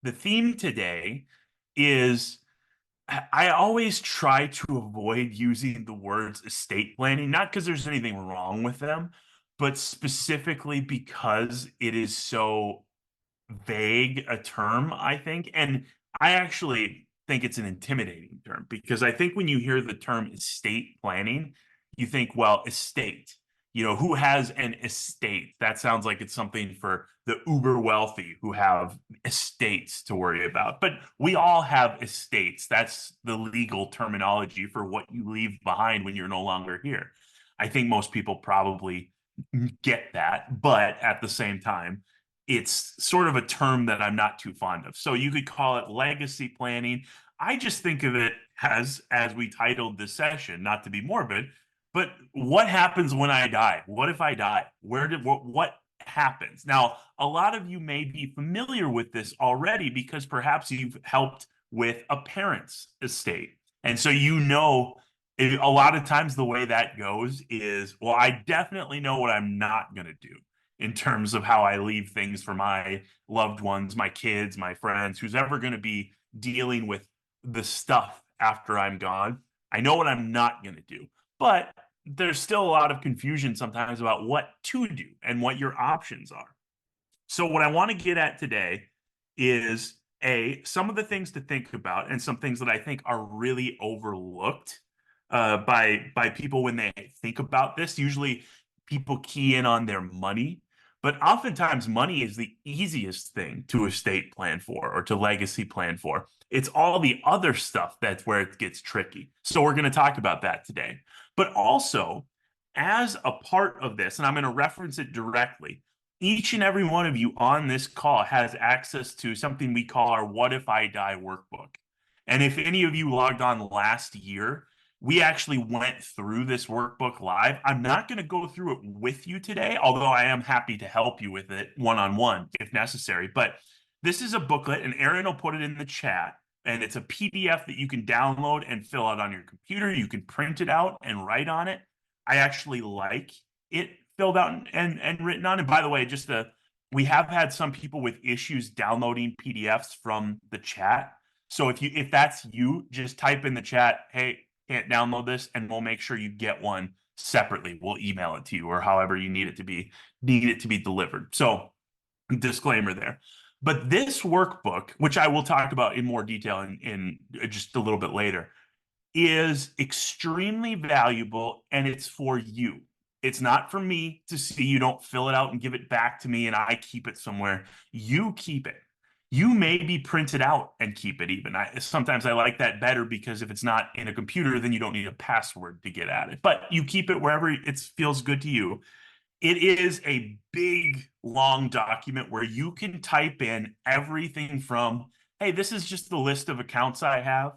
The theme today is I always try to avoid using the words estate planning, not because there's anything wrong with them, but specifically because it is so vague a term, I think. And I actually think it's an intimidating term because I think when you hear the term estate planning, you think, well, estate. Who has an estate? That sounds like it's something for the uber wealthy who have estates to worry about. But we all have estates. That's the legal terminology for what you leave behind when you're no longer here. I think most people probably get that, but at the same time, it's sort of a term that I'm not too fond of. So you could call it legacy planning. I just think of it as we titled this session, not to be morbid, but what happens when I die? What if I die? What happens? Now, a lot of you may be familiar with this already because perhaps you've helped with a parent's estate. And so a lot of times the way that goes is, well, I definitely know what I'm not going to do in terms of how I leave things for my loved ones, my kids, my friends, who's ever going to be dealing with the stuff after I'm gone. I know what I'm not going to do, but there's still a lot of confusion sometimes about what to do and what your options are. So what I want to get at today is some of the things to think about and some things that I think are really overlooked by people when they think about this. Usually people key in on their money, but oftentimes money is the easiest thing to estate plan for or to legacy plan for. It's all the other stuff that's where it gets tricky. So we're going to talk about that today. But also, as a part of this, and I'm going to reference it directly, each and every one of you on this call has access to something we call our What If I Die workbook. And if any of you logged on last year, we actually went through this workbook live. I'm not going to go through it with you today, although I am happy to help you with it one-on-one if necessary. But this is a booklet, and Aaron will put it in the chat. And it's a PDF that you can download and fill out on your computer. You can print it out and write on it. I actually like it filled out and written on. And by the way, we have had some people with issues downloading PDFs from the chat. So if that's you, just type in the chat, hey, can't download this, and we'll make sure you get one separately. We'll email it to you or however you need it to be delivered. So disclaimer there. But this workbook, which I will talk about in more detail in just a little bit later, is extremely valuable, and it's for you. It's not for me to see. You don't fill it out and give it back to me and I keep it somewhere. You keep it. You maybe print it out and keep it even. Sometimes I like that better because if it's not in a computer, then you don't need a password to get at it. But you keep it wherever it feels good to you. It is a big, long document where you can type in everything from, hey, this is just the list of accounts I have,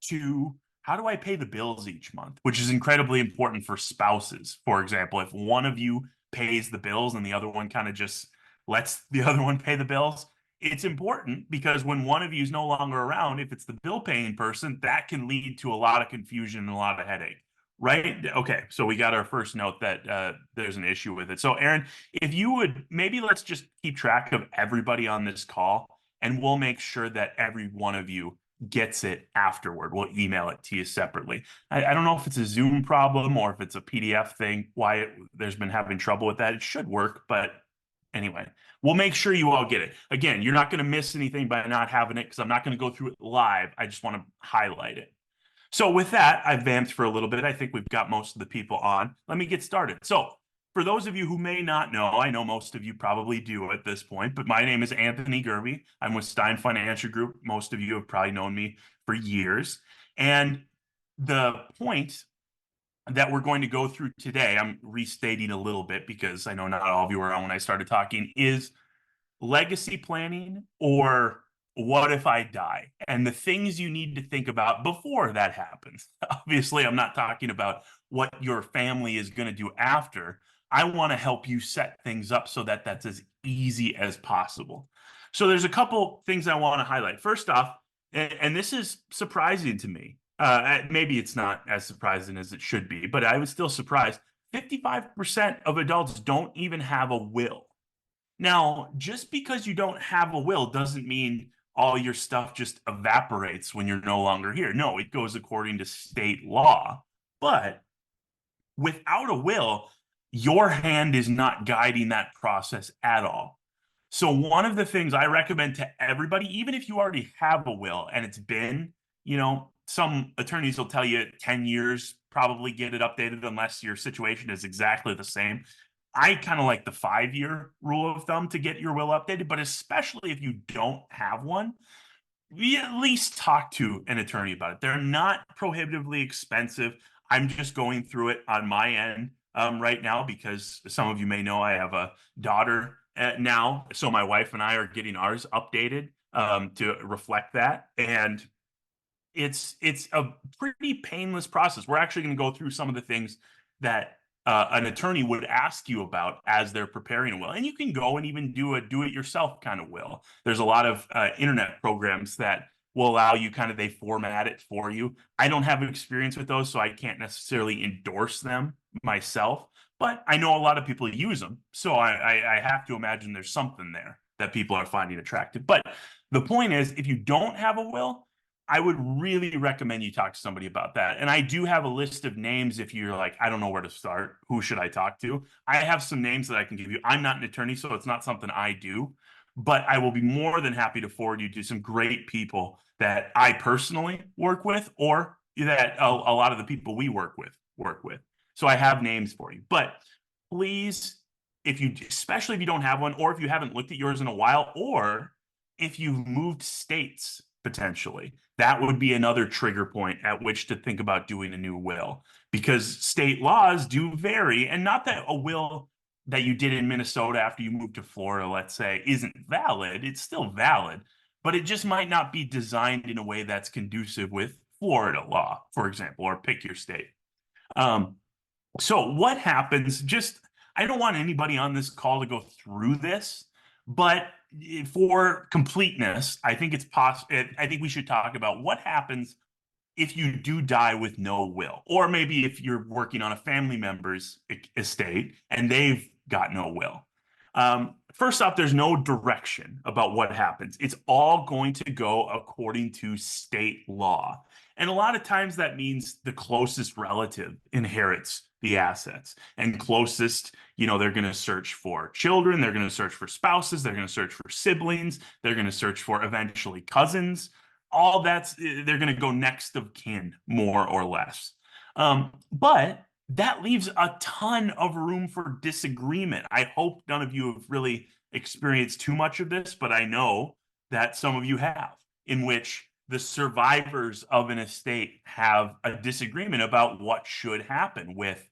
to how do I pay the bills each month, which is incredibly important for spouses. For example, if one of you pays the bills and the other one kind of just lets the other one pay the bills, it's important because when one of you is no longer around, if it's the bill paying person, that can lead to a lot of confusion and a lot of headache. Right? Okay, so we got our first note that there's an issue with it. So, Aaron, if you would, maybe let's just keep track of everybody on this call, and we'll make sure that every one of you gets it afterward. We'll email it to you separately. I don't know if it's a Zoom problem or if it's a PDF thing, there's been having trouble with that. It should work, but anyway, we'll make sure you all get it. Again, you're not going to miss anything by not having it because I'm not going to go through it live. I just want to highlight it. So with that, I've vamped for a little bit. I think we've got most of the people on. Let me get started. So for those of you who may not know, I know most of you probably do at this point, but my name is Anthony Gerbi. I'm with Stein Financial Group. Most of you have probably known me for years. And the point that we're going to go through today, I'm restating a little bit because I know not all of you were on when I started talking, is legacy planning or what if I die? And the things you need to think about before that happens. Obviously, I'm not talking about what your family is going to do after. I want to help you set things up so that that's as easy as possible. So there's a couple things I want to highlight. First off, and this is surprising to me. Maybe it's not as surprising as it should be, but I was still surprised. 55% of adults don't even have a will. Now, just because you don't have a will doesn't mean all your stuff just evaporates when you're no longer here. No, it goes according to state law. But without a will, your hand is not guiding that process at all. So one of the things I recommend to everybody, even if you already have a will and it's been, some attorneys will tell you 10 years, probably get it updated unless your situation is exactly the same. I kind of like the 5-year rule of thumb to get your will updated, but especially if you don't have one, we at least talk to an attorney about it. They're not prohibitively expensive. I'm just going through it on my end right now because some of you may know I have a daughter now. So my wife and I are getting ours updated to reflect that. And it's a pretty painless process. We're actually going to go through some of the things that an attorney would ask you about as they're preparing a will. And you can go and even do a do-it-yourself kind of will. There's a lot of internet programs that will allow you they format it for you. I don't have experience with those, so I can't necessarily endorse them myself, but I know a lot of people use them. So I have to imagine there's something there that people are finding attractive. But the point is, if you don't have a will, I would really recommend you talk to somebody about that. And I do have a list of names if you're like, I don't know where to start. Who should I talk to? I have some names that I can give you. I'm not an attorney, so it's not something I do, but I will be more than happy to forward you to some great people that I personally work with or that a lot of the people we work with. So I have names for you. But please, especially if you don't have one, or if you haven't looked at yours in a while, or if you've moved states potentially, that would be another trigger point at which to think about doing a new will, because state laws do vary. And not that a will that you did in Minnesota after you moved to Florida, let's say, isn't valid. It's still valid, but it just might not be designed in a way that's conducive with Florida law, for example, or pick your state. So what happens, I don't want anybody on this call to go through this, but for completeness, I think I think we should talk about what happens if you do die with no will, or maybe if you're working on a family member's estate and they've got no will. First off, there's no direction about what happens. It's all going to go according to state law. And a lot of times that means the closest relative inherits the assets, and closest, they're going to search for children, they're going to search for spouses, they're going to search for siblings, they're going to search for eventually cousins. They're going to go next of kin, more or less. But that leaves a ton of room for disagreement. I hope none of you have really experienced too much of this, but I know that some of you have, in which the survivors of an estate have a disagreement about what should happen with.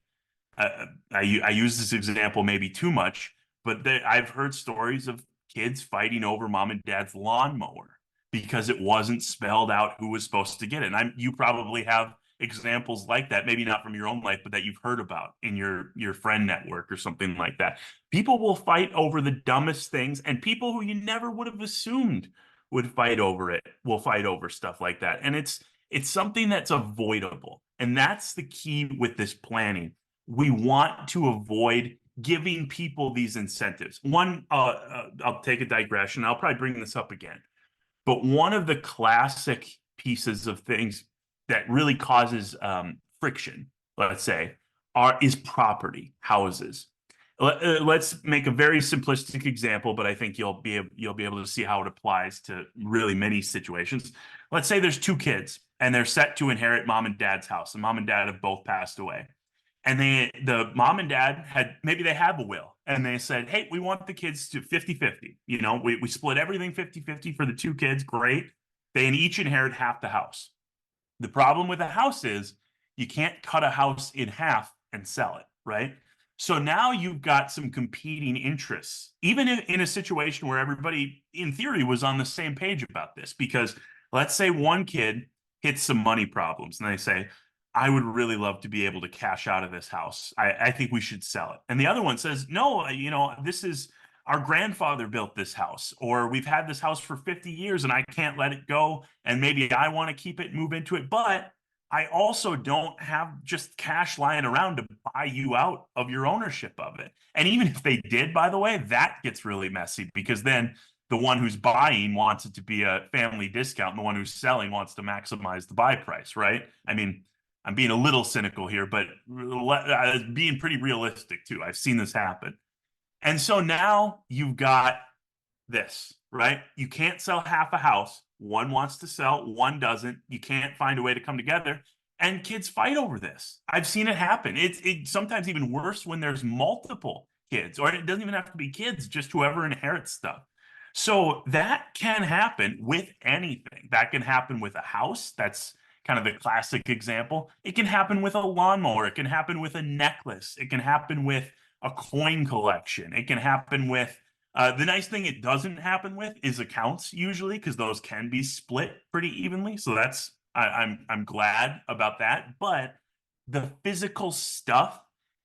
I use this example maybe too much, but I've heard stories of kids fighting over mom and dad's lawnmower because it wasn't spelled out who was supposed to get it. And you probably have examples like that, maybe not from your own life, but that you've heard about in your friend network or something like that. People will fight over the dumbest things, and people who you never would have assumed would fight over it will fight over stuff like that. And it's something that's avoidable. And that's the key with this planning. We want to avoid giving people these incentives. I'll take a digression. I'll probably bring this up again. But one of the classic pieces of things that really causes friction, let's say, is property, houses. Let's make a very simplistic example, but I think you'll be able to see how it applies to really many situations. Let's say there's two kids and they're set to inherit mom and dad's house, and mom and dad have both passed away. And the mom and dad maybe they have a will, and they said, hey, we want the kids to 50-50. We split everything 50-50 for the two kids. Great. They each inherit half the house. The problem with a house is you can't cut a house in half and sell it, right? So now you've got some competing interests, even in a situation where everybody, in theory, was on the same page about this. Because let's say one kid hits some money problems and they say, I would really love to be able to cash out of this house. I think we should sell it. And the other one says, no, this is our grandfather built this house, or we've had this house for 50 years and I can't let it go. And maybe I want to keep it, move into it. But I also don't have just cash lying around to buy you out of your ownership of it. And even if they did, by the way, that gets really messy, because then the one who's buying wants it to be a family discount, and the one who's selling wants to maximize the buy price, right? I mean, I'm being a little cynical here, but being pretty realistic too. I've seen this happen. And so now you've got this, right? You can't sell half a house. One wants to sell, one doesn't. You can't find a way to come together. And kids fight over this. I've seen it happen. It's sometimes even worse when there's multiple kids, or it doesn't even have to be kids, just whoever inherits stuff. So that can happen with anything. That can happen with a house. That's kind of the classic example. It can happen with a lawnmower. It can happen with a necklace. It can happen with a coin collection. It can happen with the nice thing it doesn't happen with is accounts usually, because those can be split pretty evenly. So that's I'm glad about that. But the physical stuff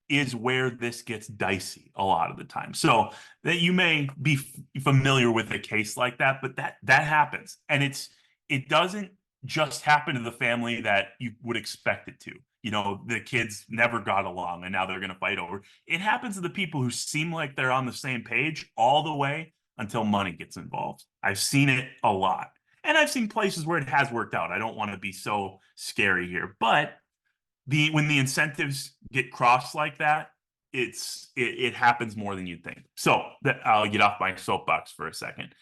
is where this gets dicey a lot of the time. So that you may be familiar with a case like that, but that happens, and it doesn't just happen to the family that you would expect it to. You know, the kids never got along and now they're going to fight over. It happens to the people who seem like they're on the same page all the way until money gets involved. I've seen it a lot. And I've seen places where it has worked out. I don't want to be so scary here, but when the incentives get crossed like that, it happens more than you'd think. So I'll get off my soapbox for a second.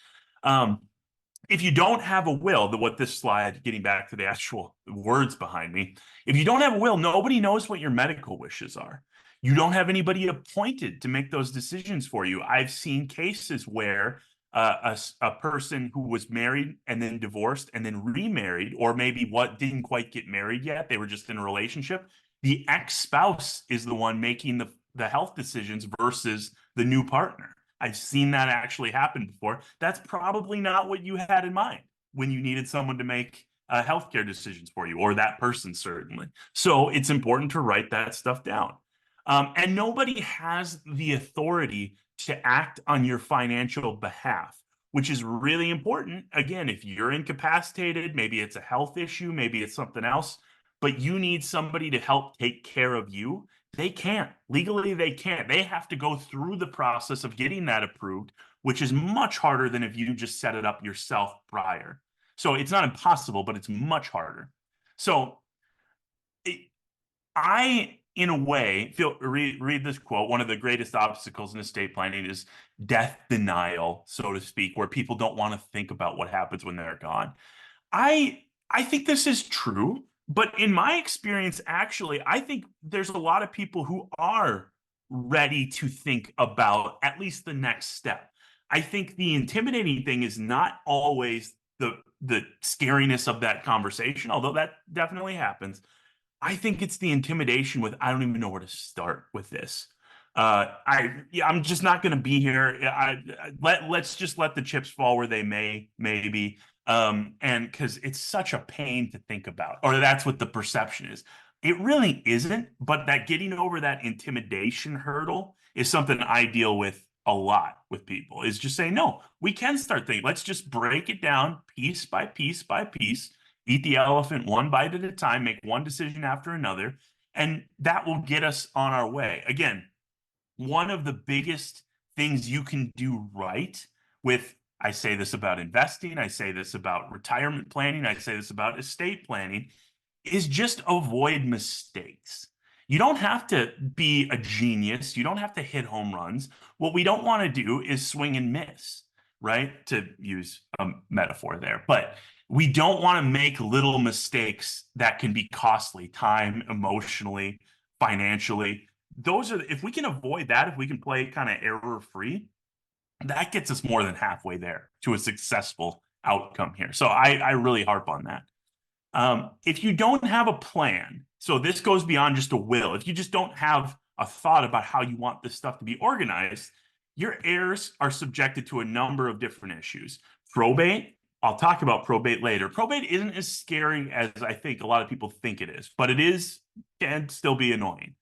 If you don't have a will, what this slide, getting back to the actual words behind me, if you don't have a will, nobody knows what your medical wishes are. You don't have anybody appointed to make those decisions for you. I've seen cases where a person who was married and then divorced and then remarried, or maybe what didn't quite get married yet, they were just in a relationship. The ex-spouse is the one making the health decisions versus the new partner. I've seen that actually happen before. That's probably not what you had in mind when you needed someone to make healthcare decisions for you, or that person certainly. So it's important to write that stuff down. And nobody has the authority to act on your financial behalf, which is really important. Again, if you're incapacitated, maybe it's a health issue, maybe it's something else, but you need somebody to help take care of you. They can't. Legally, they can't. They have to go through the process of getting that approved, which is much harder than if you just set it up yourself prior. So it's not impossible, but it's much harder. So in a way, read this quote. One of the greatest obstacles in estate planning is death denial, so to speak, where people don't want to think about what happens when they're gone. I think this is true, but in my experience, actually, I think there's a lot of people who are ready to think about at least the next step. I think the intimidating thing is not always the scariness of that conversation, although that definitely happens. I think it's the intimidation with, I don't even know where to start with this. I'm just not going to be here. Let's just let the chips fall where they may, maybe. And because it's such a pain to think about, or that's what the perception is. It really isn't, but that getting over that intimidation hurdle is something I deal with a lot with people, is just saying, no, we can start thinking. Let's just break it down piece by piece by piece, eat the elephant one bite at a time, make one decision after another, and that will get us on our way. Again, one of the biggest things you can do right with, I say this about investing, I say this about retirement planning, I say this about estate planning, is just avoid mistakes. You don't have to be a genius. You don't have to hit home runs. What we don't want to do is swing and miss, right? To use a metaphor there. But we don't want to make little mistakes that can be costly, time, emotionally, financially. If we can avoid that, if we can play kind of error-free, that gets us more than halfway there to a successful outcome here. So I really harp on that. If you don't have a plan, so this goes beyond just a will, if you just don't have a thought about how you want this stuff to be organized, your heirs are subjected to a number of different issues. Probate, I'll talk about probate later. Probate isn't as scary as I think a lot of people think it is, but can still be annoying.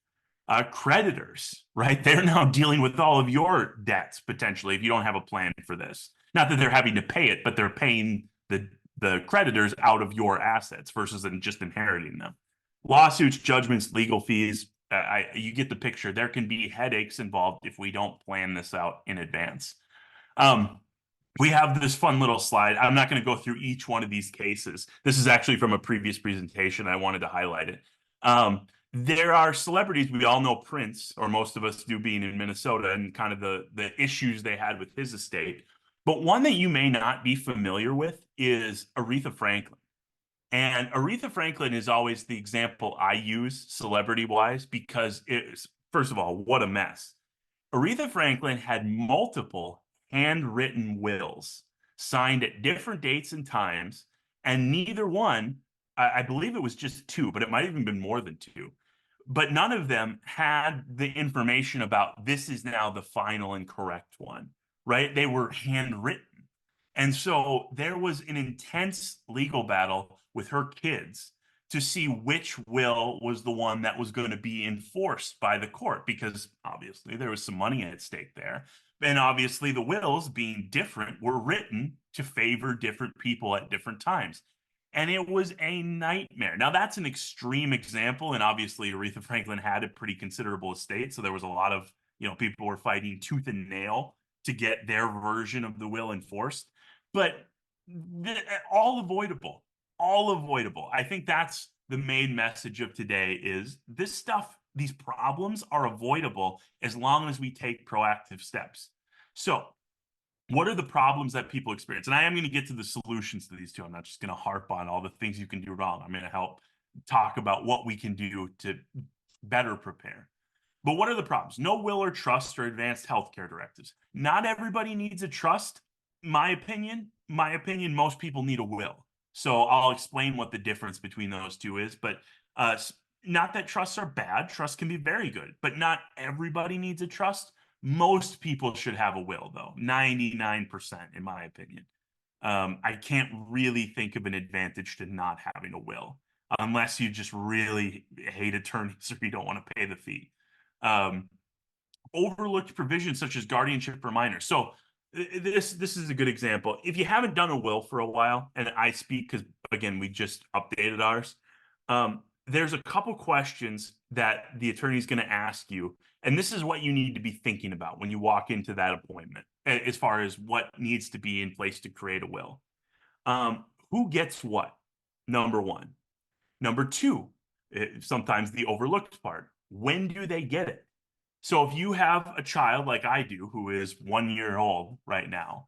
Creditors, right? They're now dealing with all of your debts potentially if you don't have a plan for this. Not that they're having to pay it, but they're paying the creditors out of your assets versus just inheriting them. Lawsuits, judgments, legal fees, you get the picture. There can be headaches involved if we don't plan this out in advance. we have this fun little slide. I'm not going to go through each one of these cases. This is actually from a previous presentation. I wanted to highlight it. There are celebrities, we all know Prince, or most of us do, being in Minnesota, and kind of the issues they had with his estate. But one that you may not be familiar with is Aretha Franklin. And Aretha Franklin is always the example I use celebrity wise because it's, first of all, what a mess. Aretha Franklin had multiple handwritten wills signed at different dates and times, and neither one, I believe it was just two, but it might have even been more than two, but none of them had the information about this is now the final and correct one, right? They were handwritten. And so there was an intense legal battle with her kids to see which will was the one that was going to be enforced by the court, because obviously there was some money at stake there. And obviously the wills, being different, were written to favor different people at different times. And it was a nightmare. Now, that's an extreme example. And obviously Aretha Franklin had a pretty considerable estate. So there was a lot of, people were fighting tooth and nail to get their version of the will enforced. But all avoidable, all avoidable. I think that's the main message of today is this stuff, these problems are avoidable as long as we take proactive steps. So what are the problems that people experience? And I am going to get to the solutions to these two. I'm not just going to harp on all the things you can do wrong. I'm going to help talk about what we can do to better prepare. But what are the problems? No will or trust or advanced healthcare directives. Not everybody needs a trust. My opinion, most people need a will. So I'll explain what the difference between those two is. But not that trusts are bad. Trust can be very good, but not everybody needs a trust. Most people should have a will, though. 99%, in my opinion. I can't really think of an advantage to not having a will, unless you just really hate attorneys or you don't want to pay the fee. Overlooked provisions such as guardianship for minors. So this is a good example. If you haven't done a will for a while, and I speak because, again, we just updated ours, there's a couple questions that the attorney is going to ask you. And this is what you need to be thinking about when you walk into that appointment, as far as what needs to be in place to create a will. Who gets what? Number one. Number two, sometimes the overlooked part. When do they get it? So if you have a child like I do, who is 1 year old right now,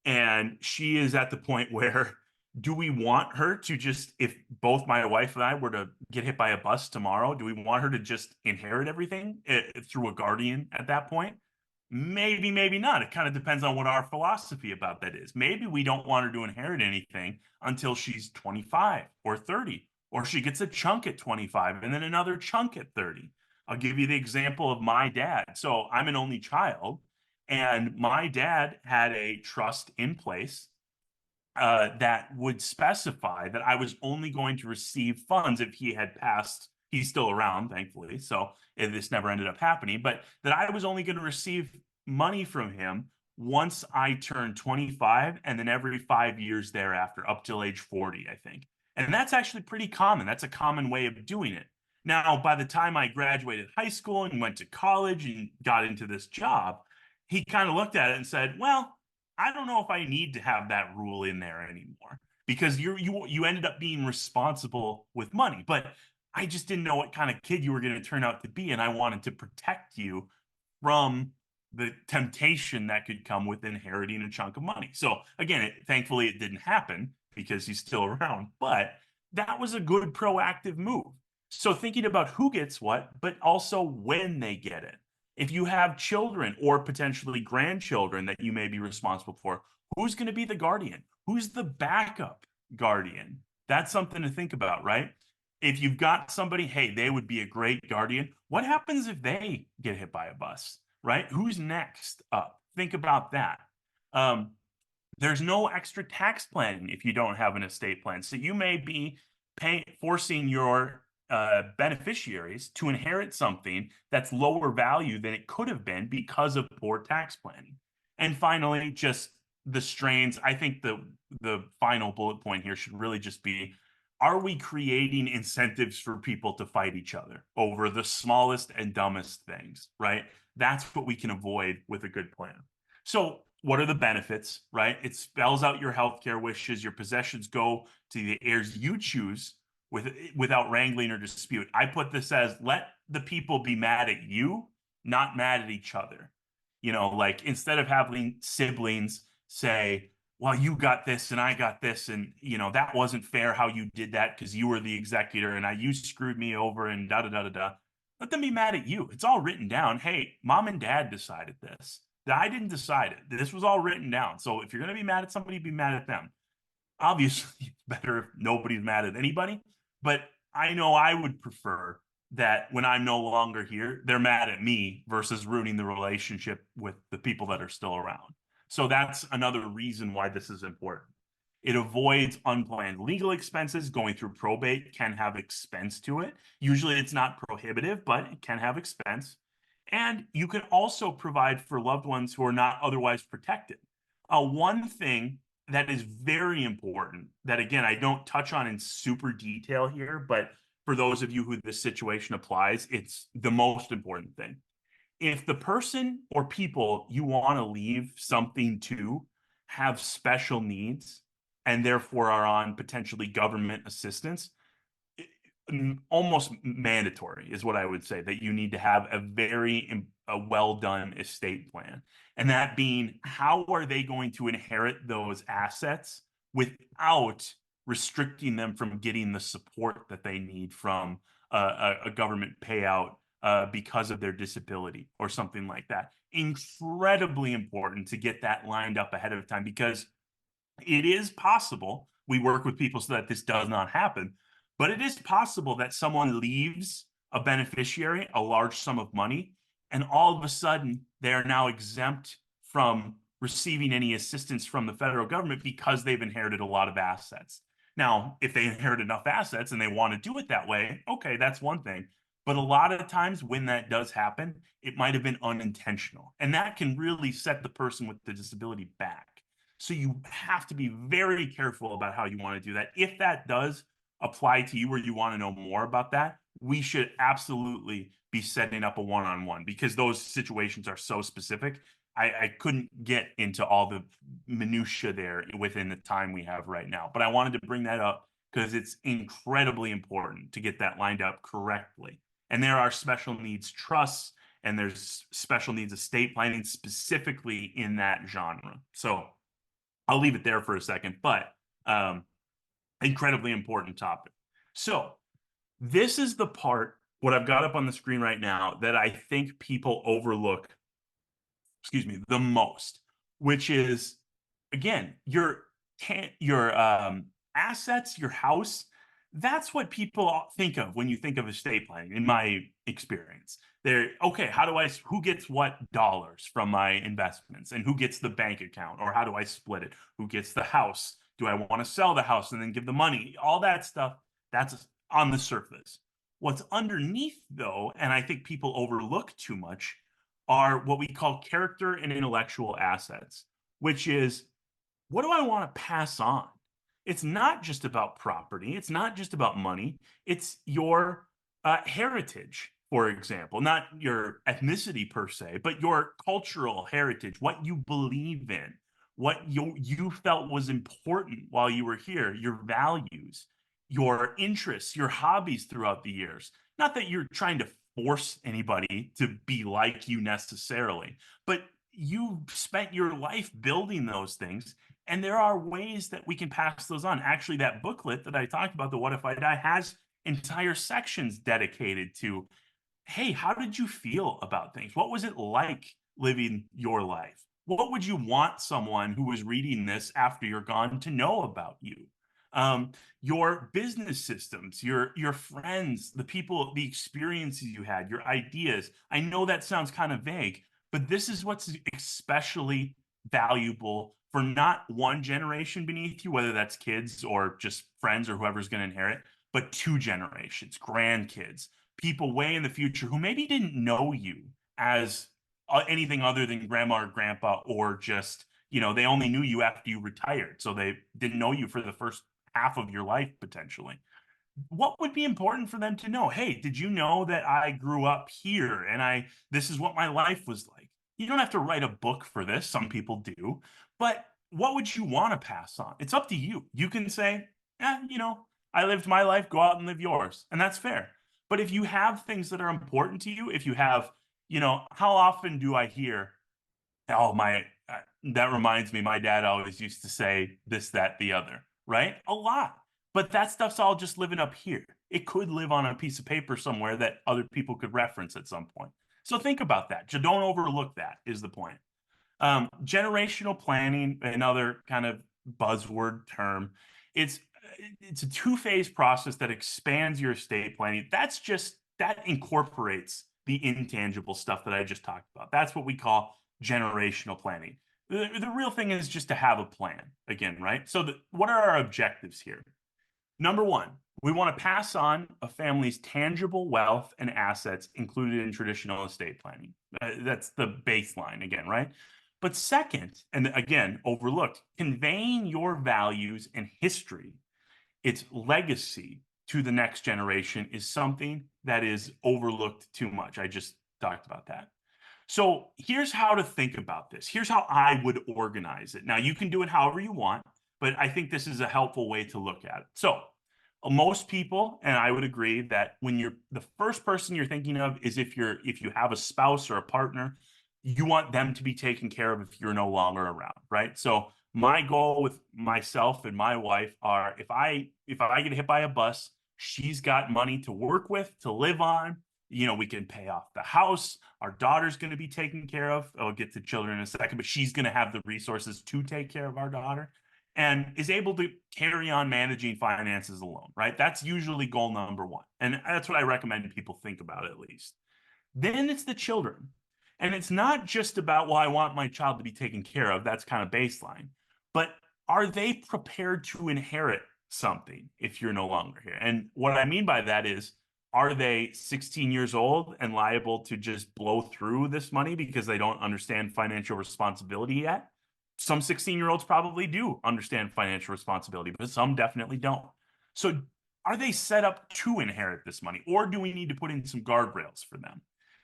and she is at the point where, do we want her to just, if both my wife and I were to get hit by a bus tomorrow, do we want her to just inherit everything through a guardian at that point? Maybe, maybe not. It kind of depends on what our philosophy about that is. Maybe we don't want her to inherit anything until she's 25 or 30, or she gets a chunk at 25 and then another chunk at 30. I'll give you the example of my dad. So I'm an only child, and my dad had a trust in place that would specify that I was only going to receive funds if he had passed. He's still around, thankfully, so this never ended up happening, but that I was only going to receive money from him once I turned 25, and then every 5 years thereafter, up till age 40, I think. And that's actually pretty common. That's a common way of doing it. Now, by the time I graduated high school and went to college and got into this job, he kind of looked at it and said, well, I don't know if I need to have that rule in there anymore, because you ended up being responsible with money. But I just didn't know what kind of kid you were going to turn out to be, and I wanted to protect you from the temptation that could come with inheriting a chunk of money. So again, thankfully it didn't happen because he's still around, but that was a good proactive move. So thinking about who gets what, but also when they get it. If you have children or potentially grandchildren that you may be responsible for, who's going to be the guardian? Who's the backup guardian? That's something to think about, right? If you've got somebody, hey, they would be a great guardian. What happens if they get hit by a bus, right? Who's next up? Think about that. There's no extra tax planning if you don't have an estate plan. So you may be forcing your beneficiaries to inherit something that's lower value than it could have been because of poor tax planning. And finally, just the strains. I think the final bullet point here should really just be, are we creating incentives for people to fight each other over the smallest and dumbest things, right? That's what we can avoid with a good plan. So what are the benefits, right? It spells out your healthcare wishes. Your possessions go to the heirs you choose without wrangling or dispute. I put this as let the people be mad at you, not mad at each other. Like instead of having siblings say, well, you got this and I got this, and that wasn't fair how you did that because you were the executor and you screwed me over and da da da da da. Let them be mad at you. It's all written down. Hey, mom and dad decided this. I didn't decide it. This was all written down. So if you're going to be mad at somebody, be mad at them. Obviously, it's better if nobody's mad at anybody. But I know I would prefer that when I'm no longer here, they're mad at me versus ruining the relationship with the people that are still around. So that's another reason why this is important. It avoids unplanned legal expenses. Going through probate can have expense to it. Usually it's not prohibitive, but it can have expense. And you can also provide for loved ones who are not otherwise protected. One thing that is very important that, again, I don't touch on in super detail here, but for those of you who this situation applies, it's the most important thing. If the person or people you want to leave something to have special needs and therefore are on potentially government assistance, almost mandatory is what I would say, that you need to have a well done estate plan. And that being, how are they going to inherit those assets without restricting them from getting the support that they need from a government payout because of their disability or something like that? Incredibly important to get that lined up ahead of time, because it is possible, we work with people so that this does not happen, but it is possible that someone leaves a beneficiary a large sum of money, and all of a sudden they are now exempt from receiving any assistance from the federal government because they've inherited a lot of assets. Now, if they inherit enough assets and they want to do it that way, okay, that's one thing. But a lot of times when that does happen, it might have been unintentional. And that can really set the person with the disability back. So you have to be very careful about how you want to do that. If that does apply to you or you want to know more about that, we should absolutely be setting up a one-on-one, because those situations are so specific. I couldn't get into all the minutia there within the time we have right now, but I wanted to bring that up because it's incredibly important to get that lined up correctly. And there are special needs trusts and there's special needs estate planning specifically in that genre. So I'll leave it there for a second, but incredibly important topic. So this is the part, what I've got up on the screen right now, that I think people overlook, the most, which is, again, your assets, your house. That's what people think of when you think of estate planning, in my experience. They're okay, who gets what dollars from my investments, and who gets the bank account, or how do I split it? Who gets the house? Do I want to sell the house and then give the money? All that stuff, that's on the surface. What's underneath, though, and I think people overlook too much, are what we call character and intellectual assets, which is, what do I want to pass on? It's not just about property. It's not just about money. It's your heritage, for example, not your ethnicity per se, but your cultural heritage, what you believe in, what you felt was important while you were here, your values, your interests, your hobbies throughout the years. Not that you're trying to force anybody to be like you necessarily, but you spent your life building those things. And there are ways that we can pass those on. Actually, that booklet that I talked about, the What If I Die, has entire sections dedicated to, hey, how did you feel about things? What was it like living your life? What would you want someone who was reading this after you're gone to know about you? Your business systems, your friends, the people, the experiences you had, your ideas. I know that sounds kind of vague, but this is what's especially valuable for not one generation beneath you, whether that's kids or just friends or whoever's going to inherit, but two generations, grandkids, people way in the future who maybe didn't know you as anything other than grandma or grandpa, or just, they only knew you after you retired. So they didn't know you for the first half of your life potentially. What would be important for them to know? Hey, did you know that I grew up here and this is what my life was like? You don't have to write a book for this. Some people do. But what would you want to pass on? It's up to you. You can say, I lived my life, go out and live yours. And that's fair. But if you have things that are important to you, if you have, how often do I hear, oh, that reminds me, my dad always used to say this, that, the other, right? A lot. But that stuff's all just living up here. It could live on a piece of paper somewhere that other people could reference at some point. So think about that. Don't overlook that, is the point. Generational planning, another kind of buzzword term. It's it's a two-phase process that expands your estate planning. That incorporates the intangible stuff that I just talked about. That's what we call generational planning. The real thing is just to have a plan again, right? So what are our objectives here? Number one, we want to pass on a family's tangible wealth and assets included in traditional estate planning. That's the baseline again, right? But second, and again, overlooked, conveying your values and history, its legacy to the next generation is something that is overlooked too much. I just talked about that. So here's how to think about this. Here's how I would organize it. Now, you can do it however you want, but I think this is a helpful way to look at it. So most people, and I would agree, that when you're the first person you're thinking of is if you have a spouse or a partner, you want them to be taken care of if you're no longer around, right? So my goal with myself and my wife are if I get hit by a bus, she's got money to work with, to live on. We can pay off the house. Our daughter's going to be taken care of. I'll get to children in a second, but she's going to have the resources to take care of our daughter and is able to carry on managing finances alone, right? That's usually goal number one. And that's what I recommend people think about at least. Then it's the children. And it's not just about, well, I want my child to be taken care of. That's kind of baseline. But are they prepared to inherit something if you're no longer here? And what I mean by that is, are they 16 years old and liable to just blow through this money because they don't understand financial responsibility yet? Some 16-year-olds probably do understand financial responsibility, but some definitely don't. So are they set up to inherit this money, or do we need to put in some guardrails for them?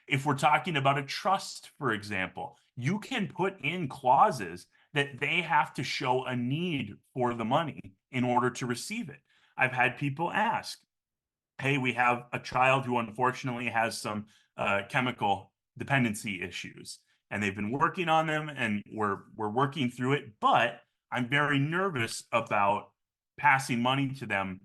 If we're talking about a trust, for example, you can put in clauses that they have to show a need for the money in order to receive it. I've had people ask, hey, we have a child who unfortunately has some chemical dependency issues, and they've been working on them, and we're working through it, but I'm very nervous about passing money to them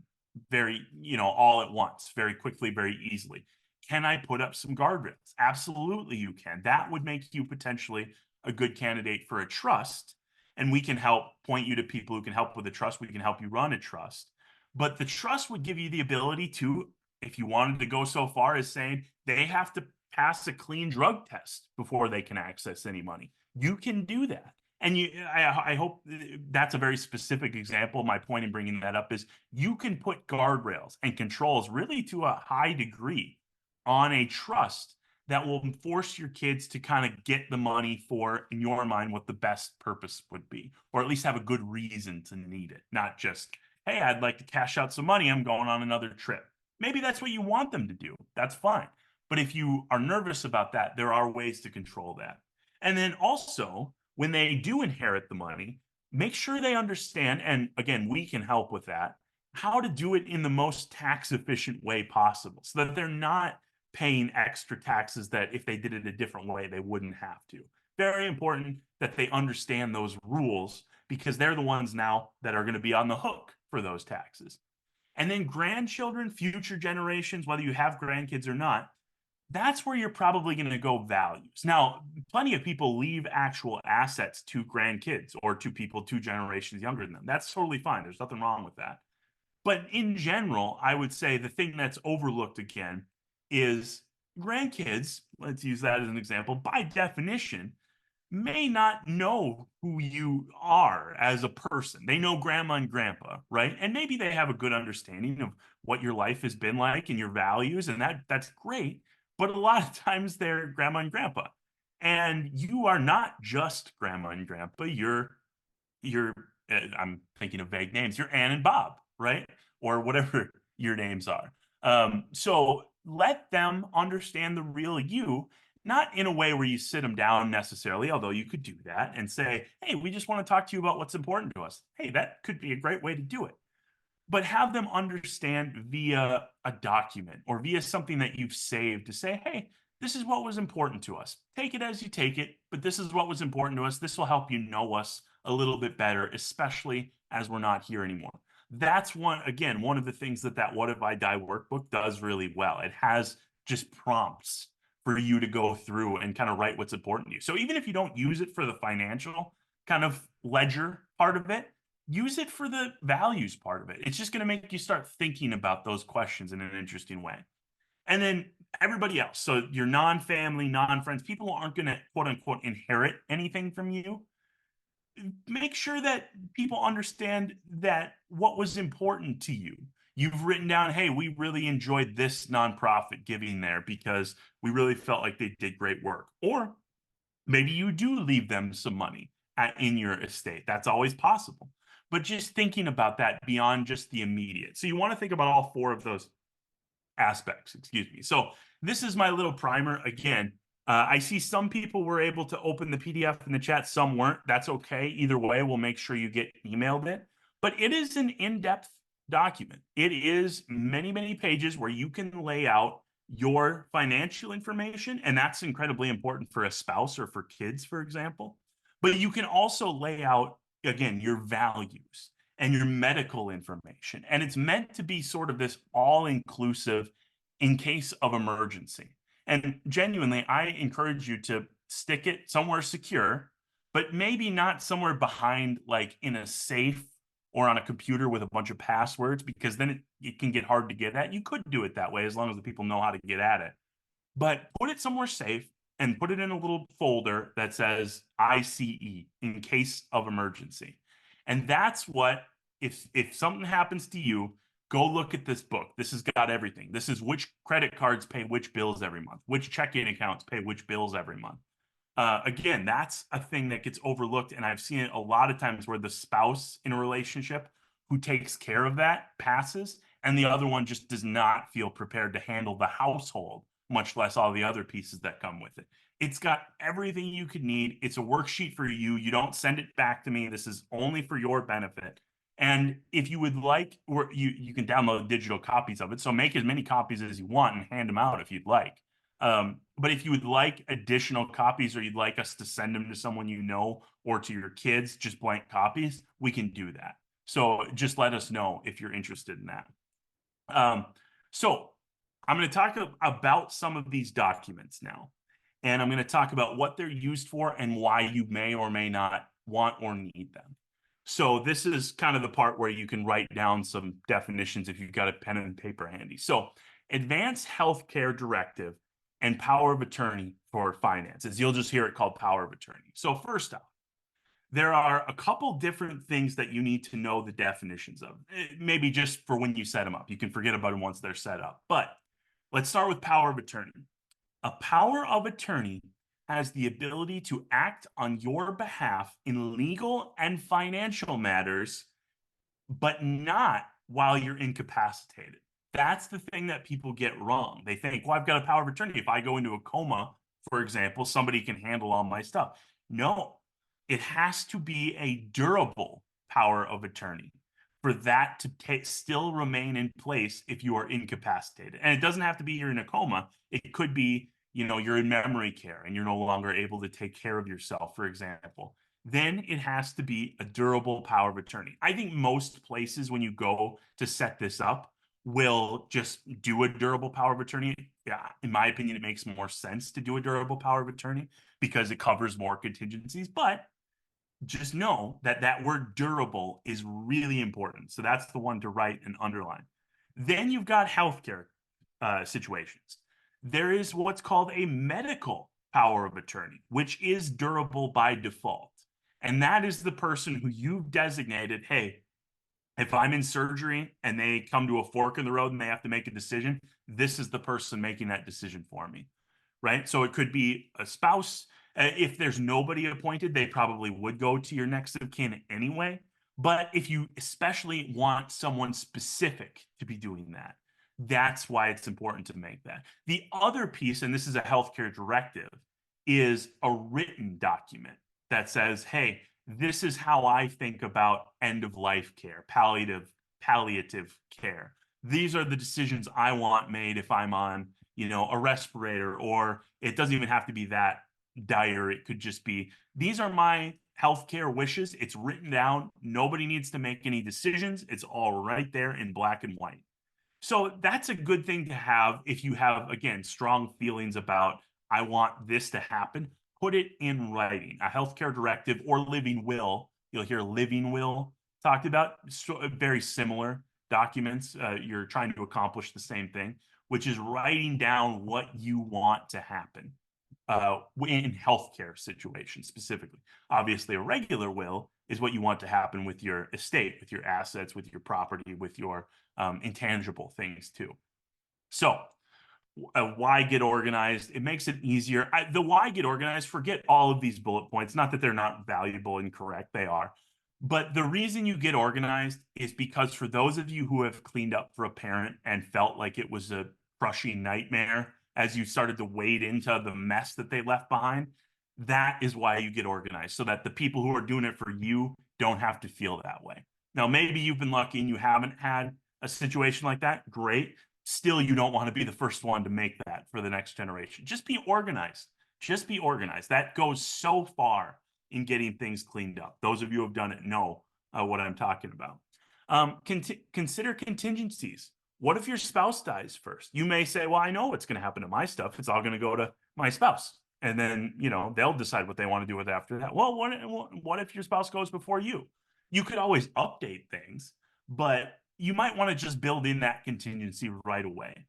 very, all at once, very quickly, very easily. Can I put up some guardrails? Absolutely, you can. That would make you potentially a good candidate for a trust, and we can help point you to people who can help with a trust. We can help you run a trust. But the trust would give you the ability to, if you wanted to go so far as saying they have to pass a clean drug test before they can access any money. You can do that. And I hope that's a very specific example. My point in bringing that up is you can put guardrails and controls really to a high degree on a trust that will force your kids to kind of get the money for, in your mind, what the best purpose would be, or at least have a good reason to need it, not just, hey, I'd like to cash out some money, I'm going on another trip. Maybe that's what you want them to do. That's fine. But if you are nervous about that, there are ways to control that. And then also, when they do inherit the money, make sure they understand, and again, we can help with that, how to do it in the most tax efficient way possible so that they're not paying extra taxes that if they did it a different way, they wouldn't have to. Very important that they understand those rules because they're the ones now that are going to be on the hook for those taxes. And then grandchildren, future generations, whether you have grandkids or not, that's where you're probably going to go values. Now, plenty of people leave actual assets to grandkids or to people 2 generations younger than them. That's totally fine. There's nothing wrong with that. But in general, I would say the thing that's overlooked again is grandkids, let's use that as an example, by definition, may not know who you are as a person. They know grandma and grandpa, right? And maybe they have a good understanding of what your life has been like and your values, and that's great. But a lot of times they're grandma and grandpa. And you are not just grandma and grandpa. You're I'm thinking of vague names. You're Ann and Bob, right? Or whatever your names are. So let them understand the real you, not in a way where you sit them down necessarily, although you could do that and say, hey, we just want to talk to you about what's important to us. Hey, that could be a great way to do it. But have them understand via a document or via something that you've saved to say, hey, this is what was important to us. Take it as you take it, but this is what was important to us. This will help you know us a little bit better, especially as we're not here anymore. That's one, again, one of the things that What If I Die workbook does really well. It has just prompts for you to go through and kind of write what's important to you. So even if you don't use it for the financial kind of ledger part of it, use it for the values part of it. It's just going to make you start thinking about those questions in an interesting way. And then everybody else, so your non-family, non-friends, people who aren't going to quote unquote inherit anything from you, make sure that people understand that what was important to you. You've written down, hey, we really enjoyed this nonprofit giving there because we really felt like they did great work. Or maybe you do leave them some money in your estate. That's always possible. But just thinking about that beyond just the immediate. So you want to think about all four of those aspects, excuse me. So this is my little primer. Again, I see some people were able to open the PDF in the chat, some weren't. That's okay. Either way, we'll make sure you get emailed it. But it is an in-depth document. It is many, many pages where you can lay out your financial information, and that's incredibly important for a spouse or for kids, for example. But you can also lay out, again, your values and your medical information. And it's meant to be sort of this all-inclusive in case of emergency. And genuinely, I encourage you to stick it somewhere secure, but maybe not somewhere behind, like in a safe or on a computer with a bunch of passwords, because then it can get hard to get at. You could do it that way as long as the people know how to get at it. But put it somewhere safe and put it in a little folder that says ICE, in case of emergency. And that's what, if something happens to you, go look at this book. This has got everything. This is which credit cards pay which bills every month, which checking accounts pay which bills every month. Again, that's a thing that gets overlooked. And I've seen it a lot of times where the spouse in a relationship who takes care of that passes, and the other one just does not feel prepared to handle the household, much less all the other pieces that come with it. It's got everything you could need. It's a worksheet for you. You don't send it back to me. This is only for your benefit. And if you would like, or you can download digital copies of it. So make as many copies as you want and hand them out if you'd like. But if you would like additional copies, or you'd like us to send them to someone you know or to your kids, just blank copies, we can do that. So just let us know if you're interested in that. So I'm going to talk about some of these documents now. And I'm going to talk about what they're used for and why you may or may not want or need them. So this is kind of the part where you can write down some definitions if you've got a pen and paper handy. So Advanced Healthcare Directive and Power of Attorney for finances. You'll just hear it called Power of Attorney. So first off, there are a couple different things that you need to know the definitions of. Maybe just for when you set them up. You can forget about them once they're set up. But let's start with power of attorney. A power of attorney has the ability to act on your behalf in legal and financial matters, but not while you're incapacitated. That's the thing that people get wrong. They think, well, I've got a power of attorney. If I go into a coma, for example, somebody can handle all my stuff. No, it has to be a durable power of attorney for that to still remain in place if you are incapacitated. And it doesn't have to be you're in a coma. It could be, you're in memory care and you're no longer able to take care of yourself, for example. Then it has to be a durable power of attorney. I think most places, when you go to set this up, will just do a durable power of attorney. Yeah, in my opinion, it makes more sense to do a durable power of attorney because it covers more contingencies. But just know that that word durable is really important. So that's the one to write and underline. Then you've got healthcare situations. There is what's called a medical power of attorney, which is durable by default. And that is the person who you've designated, hey, if I'm in surgery and they come to a fork in the road and they have to make a decision, this is the person making that decision for me, right? So it could be a spouse. If there's nobody appointed, they probably would go to your next of kin anyway. But if you especially want someone specific to be doing that, That's why it's important to make that. The other piece, and this is a healthcare directive, is a written document that says, hey, this is how I think about end of life care, palliative care. These are the decisions I want made if I'm on, a respirator, or it doesn't even have to be that dire. It could just be, these are my healthcare wishes. It's written down. Nobody needs to make any decisions. It's all right there in black and white. So that's a good thing to have if you have, again, strong feelings about, I want this to happen. Put it in writing, a healthcare directive or living will. You'll hear living will talked about, so very similar documents. You're trying to accomplish the same thing, which is writing down what you want to happen in healthcare situations specifically. Obviously, a regular will is what you want to happen with your estate, with your assets, with your property, with your intangible things too. So, why get organized? It makes it easier. The why get organized, forget all of these bullet points. Not that they're not valuable and correct, they are. But the reason you get organized is because for those of you who have cleaned up for a parent and felt like it was a crushing nightmare as you started to wade into the mess that they left behind, that is why you get organized, so that the people who are doing it for you don't have to feel that way. Now, maybe you've been lucky and you haven't had a situation like that. Great. Still, you don't want to be the first one to make that for the next generation. Just be organized. Just be organized. That goes so far in getting things cleaned up. Those of you who have done it know what I'm talking about. Consider contingencies. What if your spouse dies first? You may say, well, I know what's going to happen to my stuff. It's all going to go to my spouse. And then, they'll decide what they want to do with it after that. Well, what if your spouse goes before you? You could always update things, but you might want to just build in that contingency right away.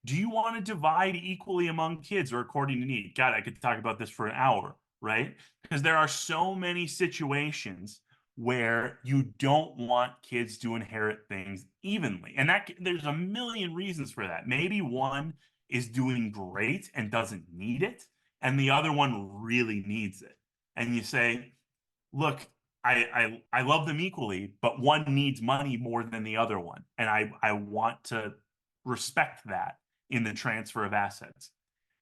Do you want to divide equally among kids or according to need? God, I could talk about this for an hour, right? Because there are so many situations where you don't want kids to inherit things evenly. And that there's a million reasons for that. Maybe one is doing great and doesn't need it, and the other one really needs it. And you say, look, I love them equally, but one needs money more than the other one. And I want to respect that in the transfer of assets.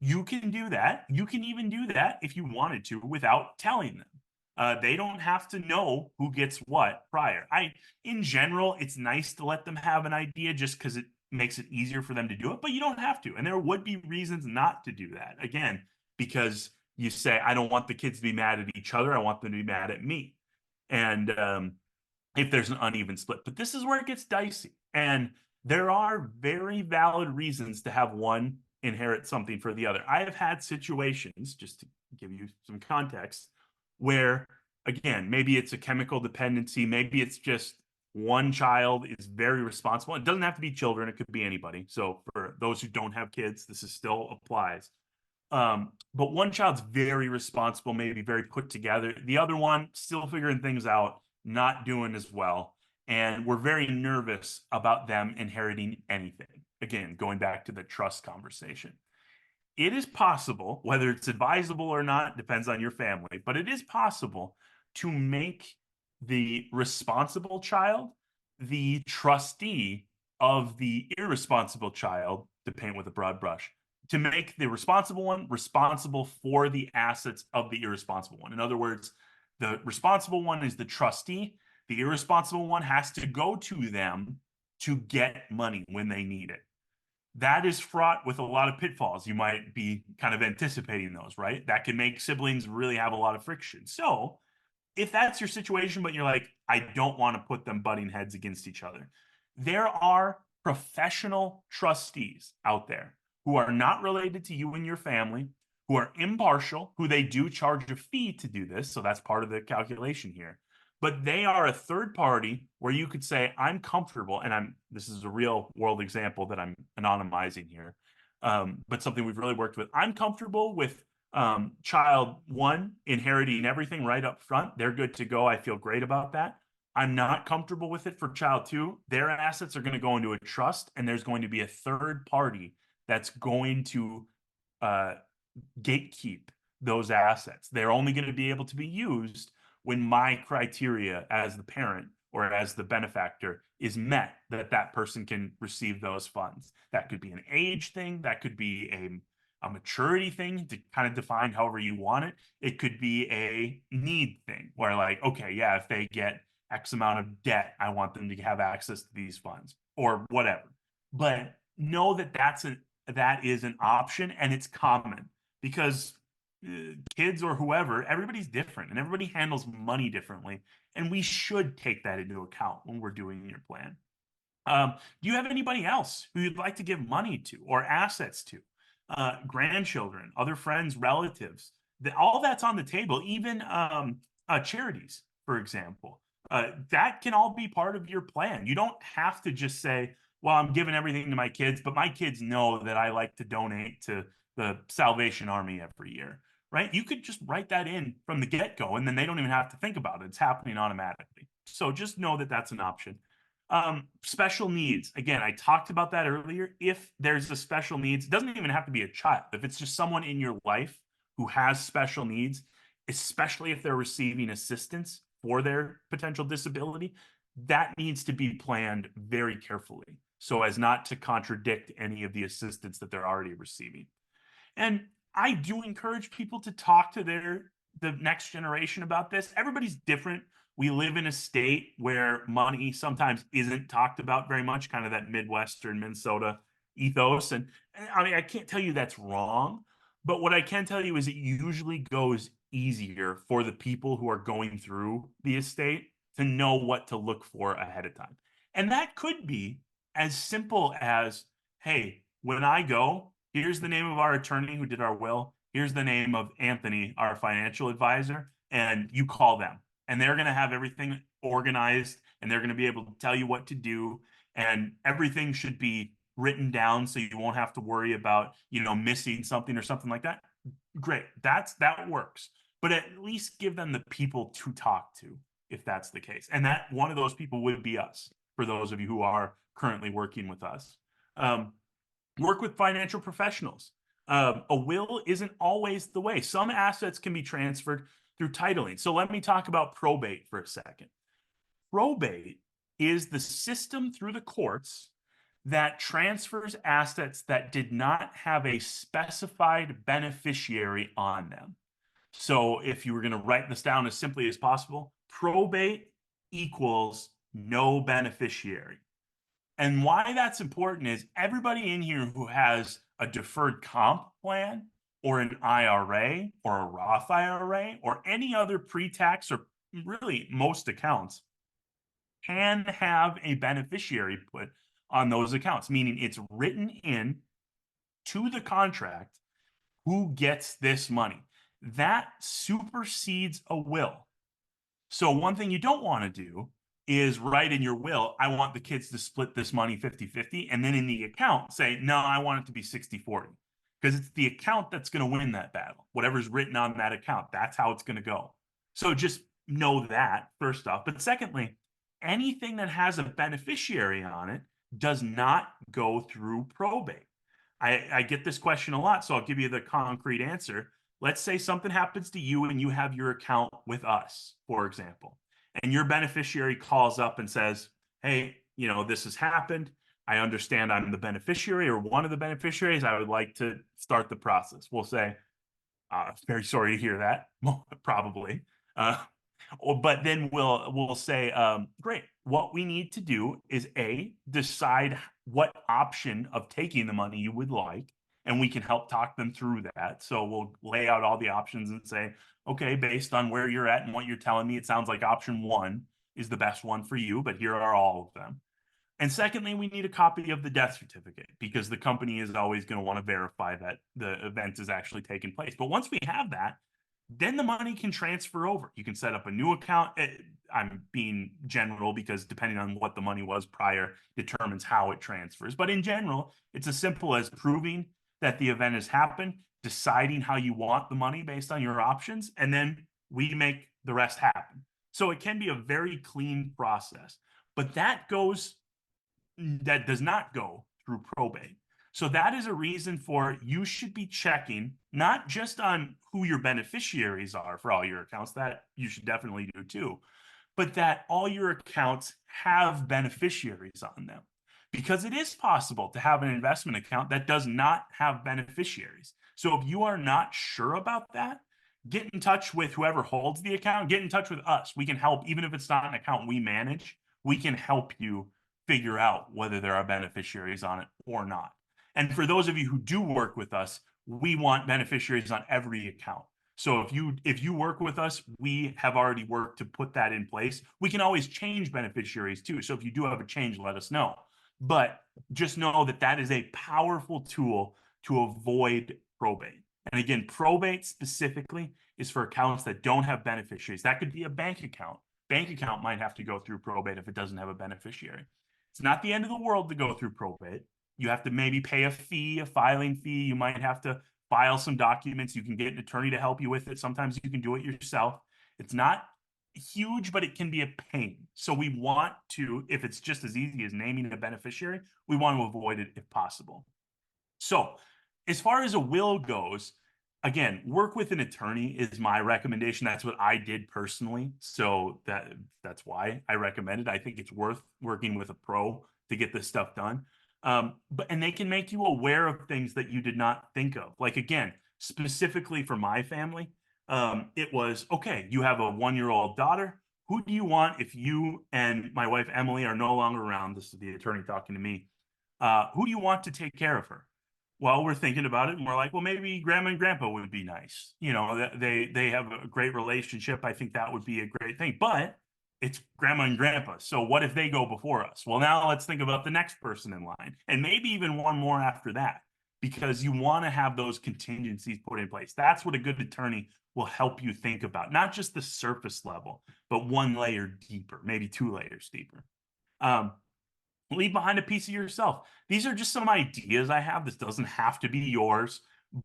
You can do that. You can even do that if you wanted to without telling them. They don't have to know who gets what prior. In general, it's nice to let them have an idea just because it makes it easier for them to do it, but you don't have to. And there would be reasons not to do that. Again, because you say, I don't want the kids to be mad at each other. I want them to be mad at me. And if there's an uneven split. But this is where it gets dicey. And there are very valid reasons to have one inherit something for the other. I have had situations, just to give you some context, where, again, maybe it's a chemical dependency. Maybe it's just one child is very responsible. It doesn't have to be children. It could be anybody. So for those who don't have kids, this is still applies. But one child's very responsible, maybe very put together. The other one still figuring things out, not doing as well. And we're very nervous about them inheriting anything. Again, going back to the trust conversation. It is possible, whether it's advisable or not, depends on your family, but it is possible to make the responsible child the trustee of the irresponsible child, to paint with a broad brush, to make the responsible one responsible for the assets of the irresponsible one. In other words, the responsible one is the trustee. The irresponsible one has to go to them to get money when they need it. That is fraught with a lot of pitfalls. You might be kind of anticipating those, right? That can make siblings really have a lot of friction. So if that's your situation, but you're like, I don't want to put them butting heads against each other, there are professional trustees out there who are not related to you and your family, who are impartial, who they do charge a fee to do this. So that's part of the calculation here. But they are a third party where you could say, I'm comfortable, and this is a real world example that I'm anonymizing here, but something we've really worked with. I'm comfortable with child one inheriting everything right up front. They're good to go. I feel great about that. I'm not comfortable with it for child two. Their assets are going to go into a trust, and there's going to be a third party that's going to gatekeep those assets. They're only going to be able to be used when my criteria as the parent or as the benefactor is met, that person can receive those funds. That could be an age thing. That could be a maturity thing to kind of define however you want it. It could be a need thing where like, okay, yeah, if they get X amount of debt, I want them to have access to these funds or whatever. But know that that is an option and it's common because kids or whoever, everybody's different and everybody handles money differently. And we should take that into account when we're doing your plan. Do you have anybody else who you'd like to give money to or assets to? Grandchildren, other friends, relatives. All that's on the table, even charities, for example. That can all be part of your plan. You don't have to just say, well, I'm giving everything to my kids, but my kids know that I like to donate to the Salvation Army every year, right? You could just write that in from the get-go, and then they don't even have to think about it. It's happening automatically. So just know that that's an option. Special needs. Again, I talked about that earlier. If there's a special needs, it doesn't even have to be a child. If it's just someone in your life who has special needs, especially if they're receiving assistance for their potential disability, that needs to be planned very carefully so as not to contradict any of the assistance that they're already receiving. And I do encourage people to talk to the next generation about this. Everybody's different. We live in a state where money sometimes isn't talked about very much, kind of that Midwestern Minnesota ethos. And I mean, I can't tell you that's wrong, but what I can tell you is it usually goes easier for the people who are going through the estate to know what to look for ahead of time. And that could be as simple as, hey, when I go, here's the name of our attorney who did our will. Here's the name of Anthony, our financial advisor, and you call them. And they're going to have everything organized and they're going to be able to tell you what to do. And everything should be written down so you won't have to worry about, missing something or something like that. Great. That works. But at least give them the people to talk to if that's the case. And that one of those people would be us, for those of you who are currently working with us. Work with financial professionals. A will isn't always the way. Some assets can be transferred through titling. So let me talk about probate for a second. Probate is the system through the courts that transfers assets that did not have a specified beneficiary on them. So if you were going to write this down as simply as possible, probate equals no beneficiary. And why that's important is everybody in here who has a deferred comp plan or an IRA or a Roth IRA or any other pre-tax or really most accounts can have a beneficiary put on those accounts, meaning it's written in to the contract who gets this money. That supersedes a will. So one thing you don't want to do is write in your will, I want the kids to split this money 50-50, and then in the account say, no, I want it to be 60-40. Because it's the account that's going to win that battle. Whatever's written on that account, that's how it's going to go. So just know that, first off. But secondly, anything that has a beneficiary on it does not go through probate. I get this question a lot, so I'll give you the concrete answer. Let's say something happens to you and you have your account with us, for example, and your beneficiary calls up and says, hey, this has happened. I understand I'm the beneficiary or one of the beneficiaries. I would like to start the process. We'll say, very sorry to hear that, probably. But then we'll say, great. What we need to do is decide what option of taking the money you would like, and we can help talk them through that. So we'll lay out all the options and say, okay, based on where you're at and what you're telling me, it sounds like option one is the best one for you, but here are all of them. And secondly, we need a copy of the death certificate because the company is always going to want to verify that the event is actually taking place. But once we have that, then the money can transfer over. You can set up a new account. I'm being general because depending on what the money was prior determines how it transfers. But in general, it's as simple as proving that the event has happened, deciding how you want the money based on your options, and then we make the rest happen. So it can be a very clean process. But that does not go through probate. So that is a reason for you should be checking not just on who your beneficiaries are for all your accounts, that you should definitely do too, but that all your accounts have beneficiaries on them. Because it is possible to have an investment account that does not have beneficiaries. So if you are not sure about that, get in touch with whoever holds the account, get in touch with us. We can help, even if it's not an account we manage, we can help you figure out whether there are beneficiaries on it or not. And for those of you who do work with us, we want beneficiaries on every account. So if you work with us, we have already worked to put that in place. We can always change beneficiaries too. So if you do have a change, let us know. But just know that that is a powerful tool to avoid probate. And again, probate specifically is for accounts that don't have beneficiaries. That could be a bank account. Bank account might have to go through probate if it doesn't have a beneficiary. It's not the end of the world to go through probate. You have to maybe pay a fee, a filing fee. You might have to file some documents. You can get an attorney to help you with it. Sometimes you can do it yourself. It's not huge, but it can be a pain. So we want to, if it's just as easy as naming a beneficiary, we want to avoid it if possible. So as far as a will goes, again, work with an attorney is my recommendation. That's what I did personally. So that's why I recommend it. I think it's worth working with a pro to get this stuff done. And they can make you aware of things that you did not think of. Like again, specifically for my family, it was okay. You have a 1-year-old daughter. Who do you want if you and my wife Emily are no longer around? This is the attorney talking to me. Who do you want to take care of her? Well, we're thinking about it and we're like, well, maybe grandma and grandpa would be nice. You know, they have a great relationship. I think that would be a great thing. But it's grandma and grandpa. So what if they go before us? Well, now let's think about the next person in line and maybe even one more after that, because you want to have those contingencies put in place. That's what a good attorney will help you think about, not just the surface level, but one layer deeper, maybe 2 layers deeper. Leave behind a piece of yourself. These are just some ideas I have. This doesn't have to be yours,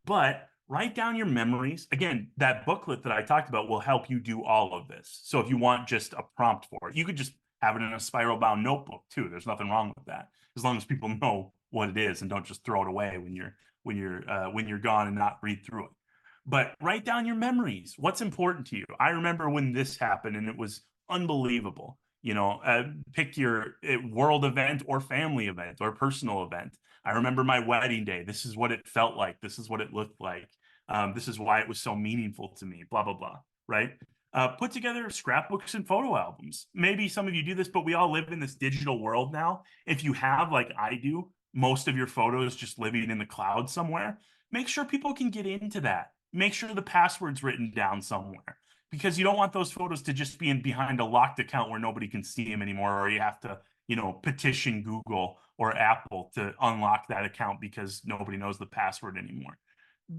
but write down your memories. Again, that booklet that I talked about will help you do all of this. So if you want just a prompt for it, you could just have it in a spiral bound notebook too. There's nothing wrong with that, as long as people know what it is and don't just throw it away when you're gone and not read through it. But write down your memories. What's important to you? I remember when this happened and it was unbelievable. You know, pick your world event or family event or personal event. I remember my wedding day. This is what it felt like. This is what it looked like. This is why it was so meaningful to me, blah, blah, blah. Right. Put together scrapbooks and photo albums. Maybe some of you do this, but we all live in this digital world now. If you have, like I do, most of your photos just living in the cloud somewhere, make sure people can get into that. Make sure the password's written down somewhere, because you don't want those photos to just be in behind a locked account where nobody can see them anymore, or you have to, petition Google or Apple to unlock that account because nobody knows the password anymore.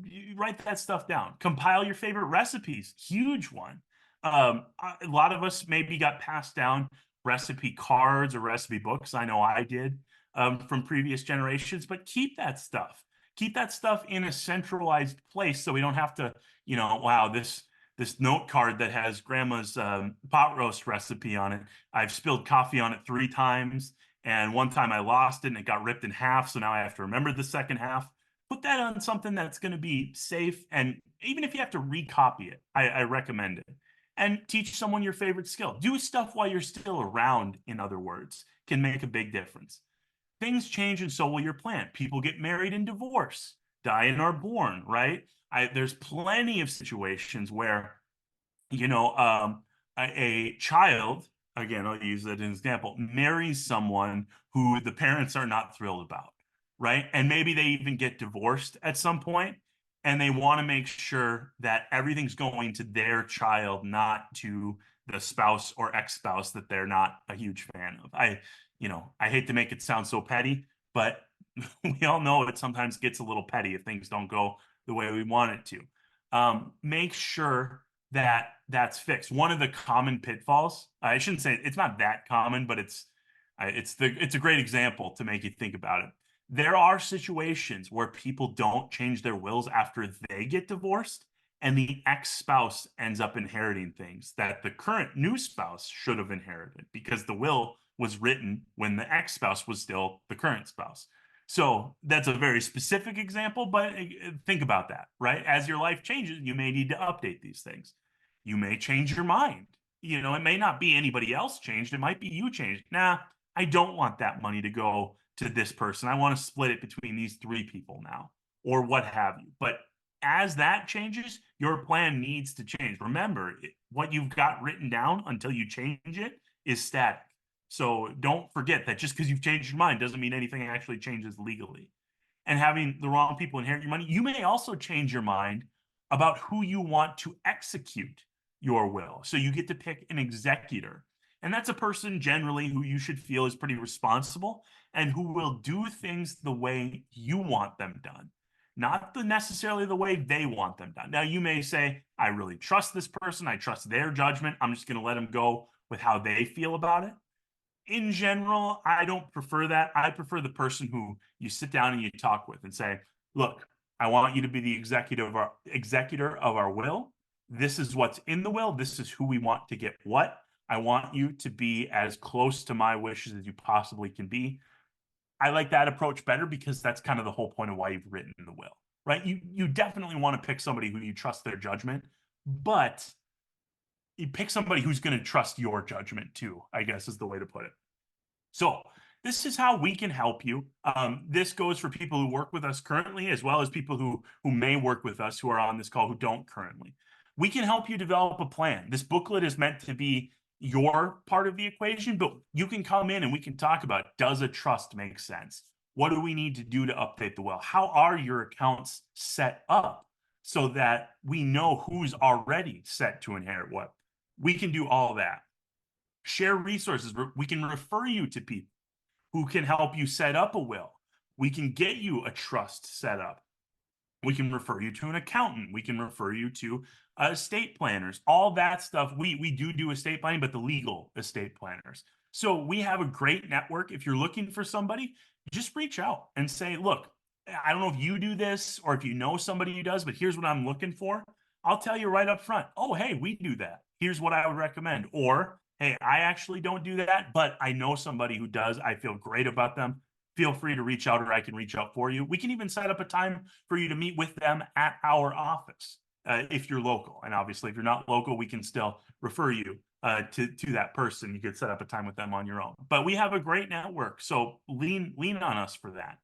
You write that stuff down. Compile your favorite recipes. Huge one. A lot of us maybe got passed down recipe cards or recipe books. I know I did, from previous generations, but keep that stuff. Keep that stuff in a centralized place so we don't have to, wow, this note card that has grandma's pot roast recipe on it. I've spilled coffee on it 3 times. And one time I lost it and it got ripped in half. So now I have to remember the second half. Put that on something that's going to be safe. And even if you have to recopy it, I recommend it. And teach someone your favorite skill. Do stuff while you're still around, in other words, can make a big difference. Things change and so will your plan. People get married and divorce, die and are born, right? There's plenty of situations where, a child, again, I'll use that as an example, marries someone who the parents are not thrilled about, right? And maybe they even get divorced at some point, and they want to make sure that everything's going to their child, not to the spouse or ex-spouse that they're not a huge fan of. I hate to make it sound so petty, but we all know it sometimes gets a little petty if things don't go the way we want it to. Make sure that that's fixed. One of the common pitfalls, I shouldn't say it's not that common, but it's a great example to make you think about it. There are situations where people don't change their wills after they get divorced, and the ex-spouse ends up inheriting things that the current new spouse should have inherited because the will was written when the ex-spouse was still the current spouse. So that's a very specific example, but think about that, right? As your life changes, you may need to update these things. You may change your mind. It may not be anybody else changed. It might be you changed. Nah, I don't want that money to go to this person. I want to split it between these three people now, or what have you. But as that changes, your plan needs to change. Remember, what you've got written down until you change it is static. So don't forget that just because you've changed your mind doesn't mean anything actually changes legally. And having the wrong people inherit your money, you may also change your mind about who you want to execute your will. So you get to pick an executor. And that's a person generally who you should feel is pretty responsible and who will do things the way you want them done, not necessarily the way they want them done. Now, you may say, I really trust this person. I trust their judgment. I'm just going to let them go with how they feel about it. In general, I don't prefer that. I prefer the person who you sit down and you talk with and say, look, I want you to be the executor of our will. This is what's in the will. This is who we want to get what. I want you to be as close to my wishes as you possibly can be. I like that approach better because that's kind of the whole point of why you've written the will, right? You definitely want to pick somebody who you trust their judgment, but you pick somebody who's going to trust your judgment too, I guess is the way to put it. So this is how we can help you. This goes for people who work with us currently, as well as people who may work with us who are on this call who don't currently. We can help you develop a plan. This booklet is meant to be your part of the equation, but you can come in and we can talk about, does a trust make sense? What do we need to do to update the will? How are your accounts set up so that we know who's already set to inherit what? We can do all that. Share resources. We can refer you to people who can help you set up a will. We can get you a trust set up. We can refer you to an accountant. We can refer you to estate planners. All that stuff. We do estate planning, but the legal estate planners. So we have a great network. If you're looking for somebody, just reach out and say, look, I don't know if you do this or if you know somebody who does, but here's what I'm looking for. I'll tell you right up front, oh, hey, we do that. Here's what I would recommend. Or, hey, I actually don't do that, but I know somebody who does. I feel great about them. Feel free to reach out or I can reach out for you. We can even set up a time for you to meet with them at our office if you're local. And obviously, if you're not local, we can still refer you to that person. You could set up a time with them on your own. But we have a great network, so lean on us for that.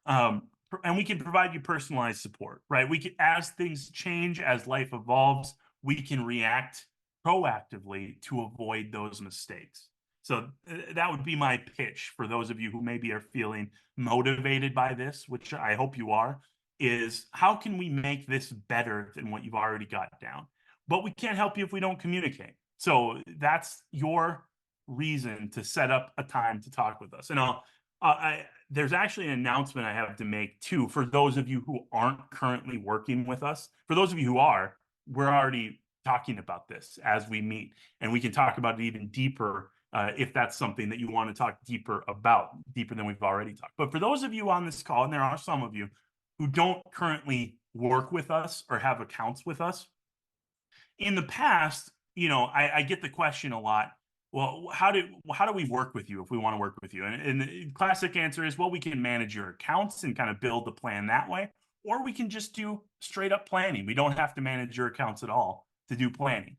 And we can provide you personalized support, right? We can, as things change, as life evolves, we can react proactively to avoid those mistakes. So that would be my pitch for those of you who maybe are feeling motivated by this, which I hope you are, is how can we make this better than what you've already got down? But we can't help you if we don't communicate. So that's your reason to set up a time to talk with us. And there's actually an announcement I have to make too for those of you who aren't currently working with us. For those of you who are, we're already talking about this as we meet, and we can talk about it even deeper if that's something that you want to talk deeper about, deeper than we've already talked. But for those of you on this call, and there are some of you who don't currently work with us or have accounts with us, in the past, I get the question a lot. Well, how do we work with you if we want to work with you? And the classic answer is, well, we can manage your accounts and kind of build the plan that way, or we can just do straight up planning. We don't have to manage your accounts at all to do planning.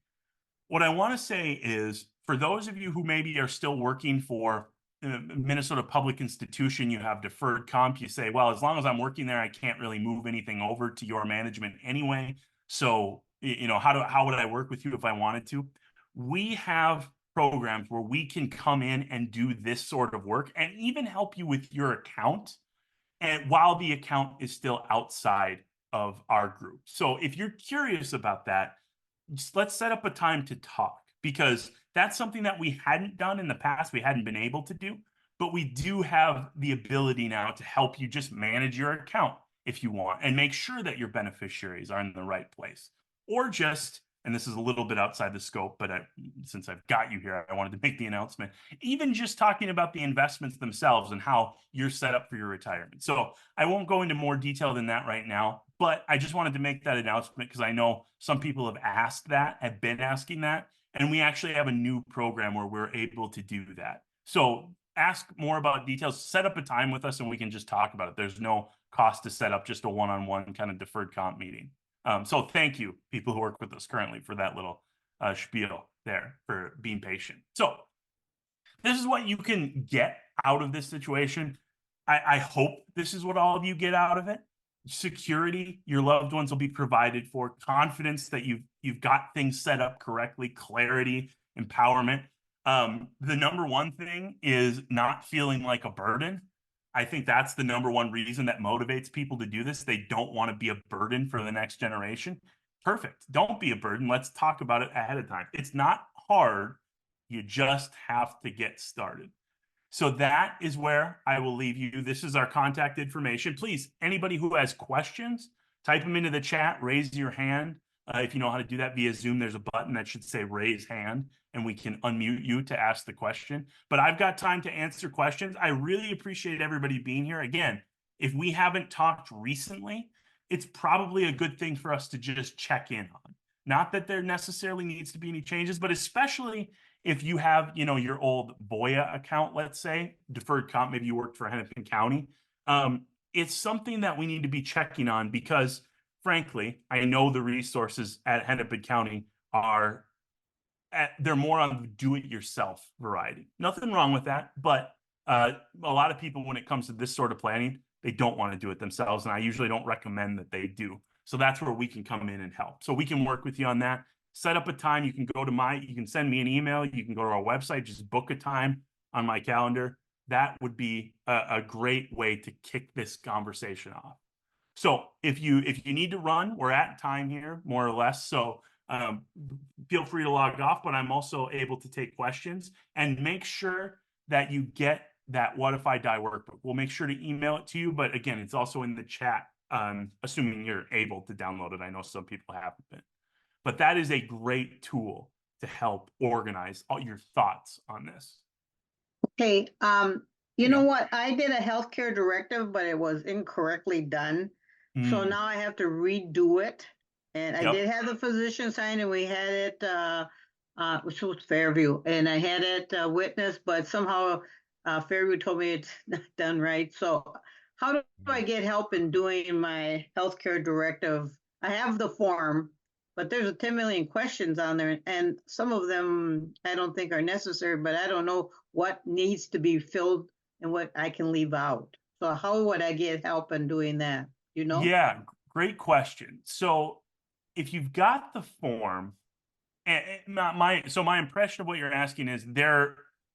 What I want to say is, for those of you who maybe are still working for Minnesota public institution, you have deferred comp. You say, well, as long as I'm working there, I can't really move anything over to your management anyway. So, how would I work with you if I wanted to? We have programs where we can come in and do this sort of work and even help you with your account, and while the account is still outside of our group. So if you're curious about that, let's set up a time to talk, because that's something that we hadn't done in the past. We hadn't been able to do, but we do have the ability now to help you just manage your account if you want and make sure that your beneficiaries are in the right place. Or just, and this is a little bit outside the scope, but since I've got you here, I wanted to make the announcement, even just talking about the investments themselves and how you're set up for your retirement. So I won't go into more detail than that right now, but I just wanted to make that announcement because I know some people have been asking that, and we actually have a new program where we're able to do that. So ask more about details, set up a time with us, and we can just talk about it. There's no cost to set up just a one-on-one kind of deferred comp meeting. So thank you, people who work with us currently, for that little spiel. there for being patient. So this is what you can get out of this situation. I hope this is what all of you get out of it. Security, your loved ones will be provided for. Confidence that you've got things set up correctly. Clarity, empowerment. The number one thing is not feeling like a burden. I think that's the number one reason that motivates people to do this. They don't want to be a burden for the next generation. Perfect. Don't be a burden. Let's talk about it ahead of time. It's not hard. You just have to get started. So that is where I will leave you. This is our contact information. Please, anybody who has questions, type them into the chat, raise your hand. If you know how to do that via Zoom, there's a button that should say raise hand, and we can unmute you to ask the question. But I've got time to answer questions. I really appreciate everybody being here. Again, if we haven't talked recently, it's probably a good thing for us to just check in on. Not that there necessarily needs to be any changes, but especially if you have, your old Voya account, let's say, deferred comp, maybe you worked for Hennepin County, it's something that we need to be checking on because, frankly, I know the resources at Hennepin County they're more on the do-it-yourself variety. Nothing wrong with that, but a lot of people, when it comes to this sort of planning, they don't want to do it themselves, and I usually don't recommend that they do. So that's where we can come in and help. So we can work with you on that. Set up a time. You can you can send me an email. You can go to our website, just book a time on my calendar. That would be a great way to kick this conversation off. So if you need to run, we're at time here, more or less. So feel free to log off, but I'm also able to take questions and make sure that you get that What If I Die workbook. We'll make sure to email it to you. But again, it's also in the chat, assuming you're able to download it. I know some people haven't been. But that is a great tool to help organize all your thoughts on this. Okay. You know what? I did a healthcare directive, but it was incorrectly done. So now I have to redo it. And I did have the physician sign, and we had it, which was Fairview, and I had it witnessed, but somehow Fairview told me it's not done right. So how do I get help in doing my healthcare directive? I have the form, but there's 10 million questions on there, and some of them I don't think are necessary, but I don't know what needs to be filled and what I can leave out. So how would I get help in doing that? Yeah, great question. So if you've got the form, my impression of what you're asking is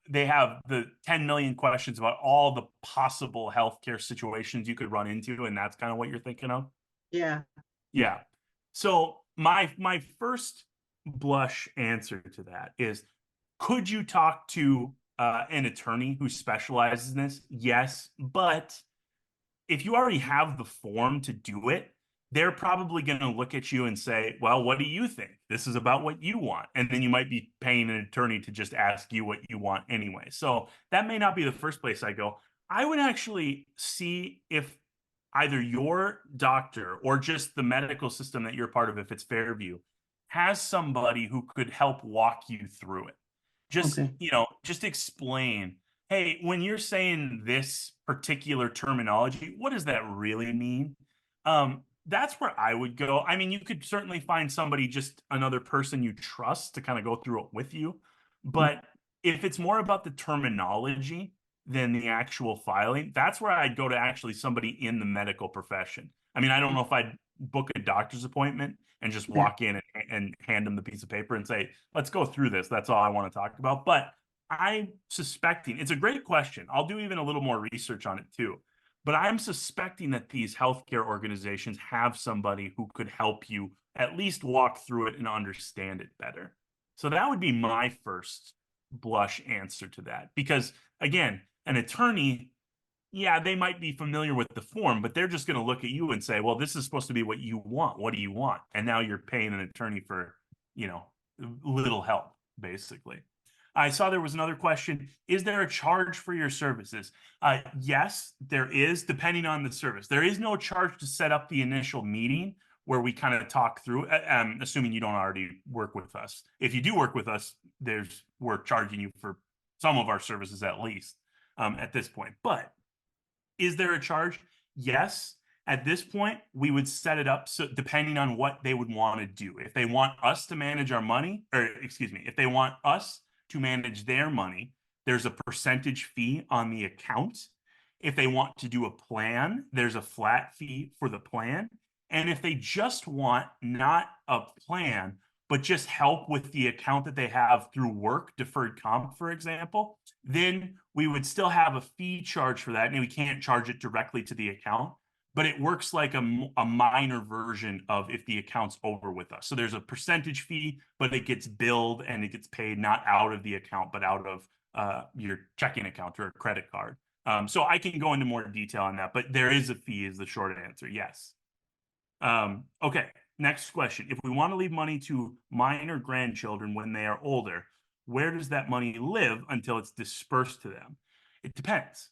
they have the 10 million questions about all the possible healthcare situations you could run into, and that's kind of what you're thinking of? Yeah. Yeah. So my first blush answer to that is, could you talk to an attorney who specializes in this? Yes, but if you already have the form to do it, they're probably going to look at you and say, well, what do you think? This is about what you want. And then you might be paying an attorney to just ask you what you want anyway. So that may not be the first place I go. I would actually see if either your doctor or just the medical system that you're part of, if it's Fairview, has somebody who could help walk you through it. Just, Okay. Just explain, hey, when you're saying this particular terminology, what does that really mean? That's where I would go. I mean, you could certainly find somebody, just another person you trust, to kind of go through it with you. But if it's more about the terminology than the actual filing, that's where I'd go to actually somebody in the medical profession. I mean, I don't know if I'd book a doctor's appointment and just walk in and hand them the piece of paper and say, let's go through this. That's all I want to talk about. But I'm suspecting, it's a great question. I'll do even a little more research on it too. But I'm suspecting that these healthcare organizations have somebody who could help you at least walk through it and understand it better. So that would be my first blush answer to that. Because again, an attorney, yeah, they might be familiar with the form, but they're just going to look at you and say, well, this is supposed to be what you want. What do you want? And now you're paying an attorney for, little help, basically. I saw there was another question. Is there a charge for your services? Yes, there is, depending on the service. There is no charge to set up the initial meeting where we kind of talk through, assuming you don't already work with us. If you do work with us, we're charging you for some of our services at least at this point. But is there a charge? Yes. At this point, we would set it up so depending on what they would want to do. If they want us to manage our money, or excuse me, if they want us to manage their money, there's a percentage fee on the account. If they want to do a plan, there's a flat fee for the plan. And if they just want not a plan, but just help with the account that they have through work, deferred comp, for example, then we would still have a fee charge for that. And we can't charge it directly to the account, but it works like a minor version of if the account's over with us. So there's a percentage fee, but it gets billed and it gets paid not out of the account, but out of your checking account or a credit card. So I can go into more detail on that, but there is a fee is the short answer. Yes. Okay, next question. If we want to leave money to minor grandchildren when they are older, where does that money live until it's dispersed to them? It depends.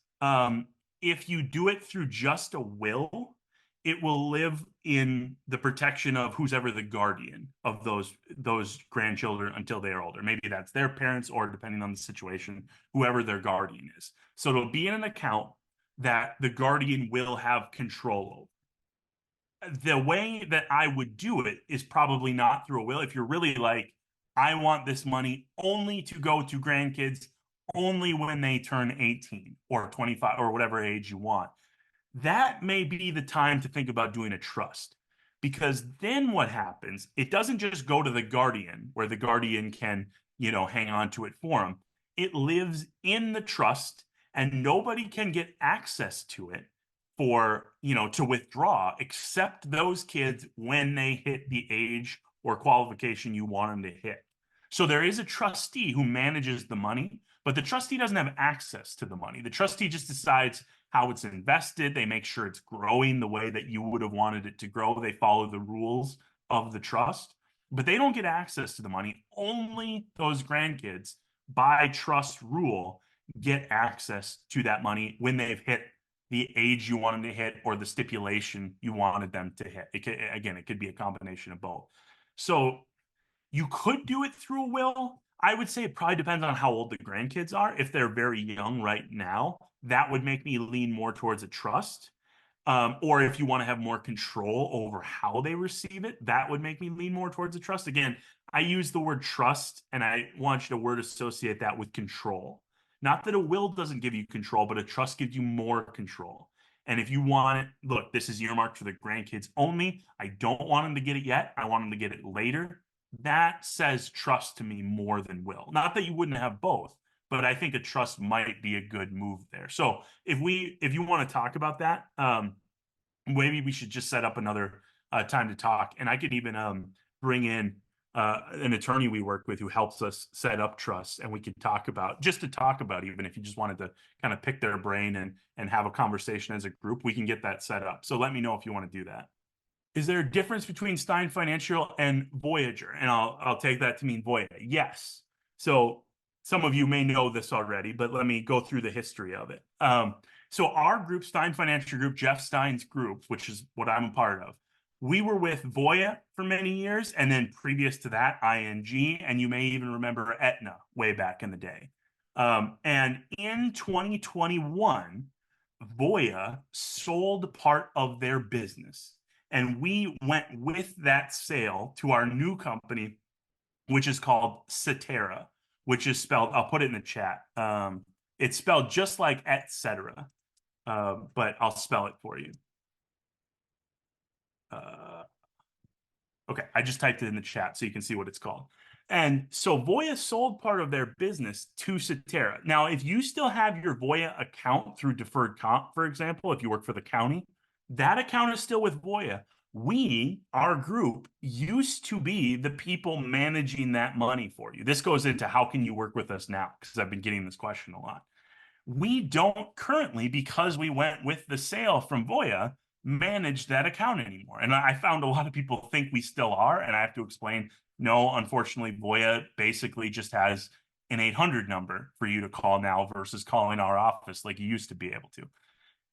If you do it through just a will, it will live in the protection of who's ever the guardian of those grandchildren until they are older. Maybe that's their parents, or depending on the situation, whoever their guardian is. So it'll be in an account that the guardian will have control over. The way that I would do it is probably not through a will. If you're really like, I want this money only to go to grandkids only when they turn 18 or 25 or whatever age you want, that may be the time to think about doing a trust. Because then what happens, it doesn't just go to the guardian where the guardian can, hang on to it for them. It lives in the trust and nobody can get access to it for, to withdraw, except those kids when they hit the age or qualification you want them to hit. So there is a trustee who manages the money, but the trustee doesn't have access to the money. The trustee just decides how it's invested. They make sure it's growing the way that you would have wanted it to grow. They follow the rules of the trust, but they don't get access to the money. Only those grandkids, by trust rule, get access to that money when they've hit the age you want them to hit or the stipulation you wanted them to hit. It could be a combination of both. So you could do it through a will. I would say it probably depends on how old the grandkids are. If they're very young right now, that would make me lean more towards a trust. Or if you want to have more control over how they receive it, that would make me lean more towards a trust. Again, I use the word trust and I want you to word associate that with control. Not that a will doesn't give you control, but a trust gives you more control. And if you want it, look, this is earmarked for the grandkids only. I don't want them to get it yet. I want them to get it later. That says trust to me more than will. Not that you wouldn't have both, but I think a trust might be a good move there. So if you want to talk about that, maybe we should just set up another time to talk. And I could even bring in an attorney we work with who helps us set up trusts, and we could talk about even if you just wanted to kind of pick their brain and have a conversation as a group, we can get that set up. So let me know if you want to do that. Is there a difference between Stein Financial and Voyager? And I'll take that to mean Voya. Yes. So some of you may know this already, but let me go through the history of it. So our group, Stein Financial Group, Jeff Stein's group, which is what I'm a part of, we were with Voya for many years, and then previous to that, ING, and you may even remember Aetna way back in the day. And in 2021, Voya sold part of their business, and we went with that sale to our new company, which is called Cetera, which is spelled, I'll put it in the chat. It's spelled just like etc., but I'll spell it for you. Okay, I just typed it in the chat so you can see what it's called. And so Voya sold part of their business to Cetera. Now, if you still have your Voya account through deferred comp, for example, if you work for the county, that account is still with Voya. We, our group, used to be the people managing that money for you. This goes into how can you work with us now? Because I've been getting this question a lot. We don't currently, because we went with the sale from Voya, manage that account anymore. And I found a lot of people think we still are, and I have to explain, no, unfortunately, Voya basically just has an 800 number for you to call now versus calling our office like you used to be able to.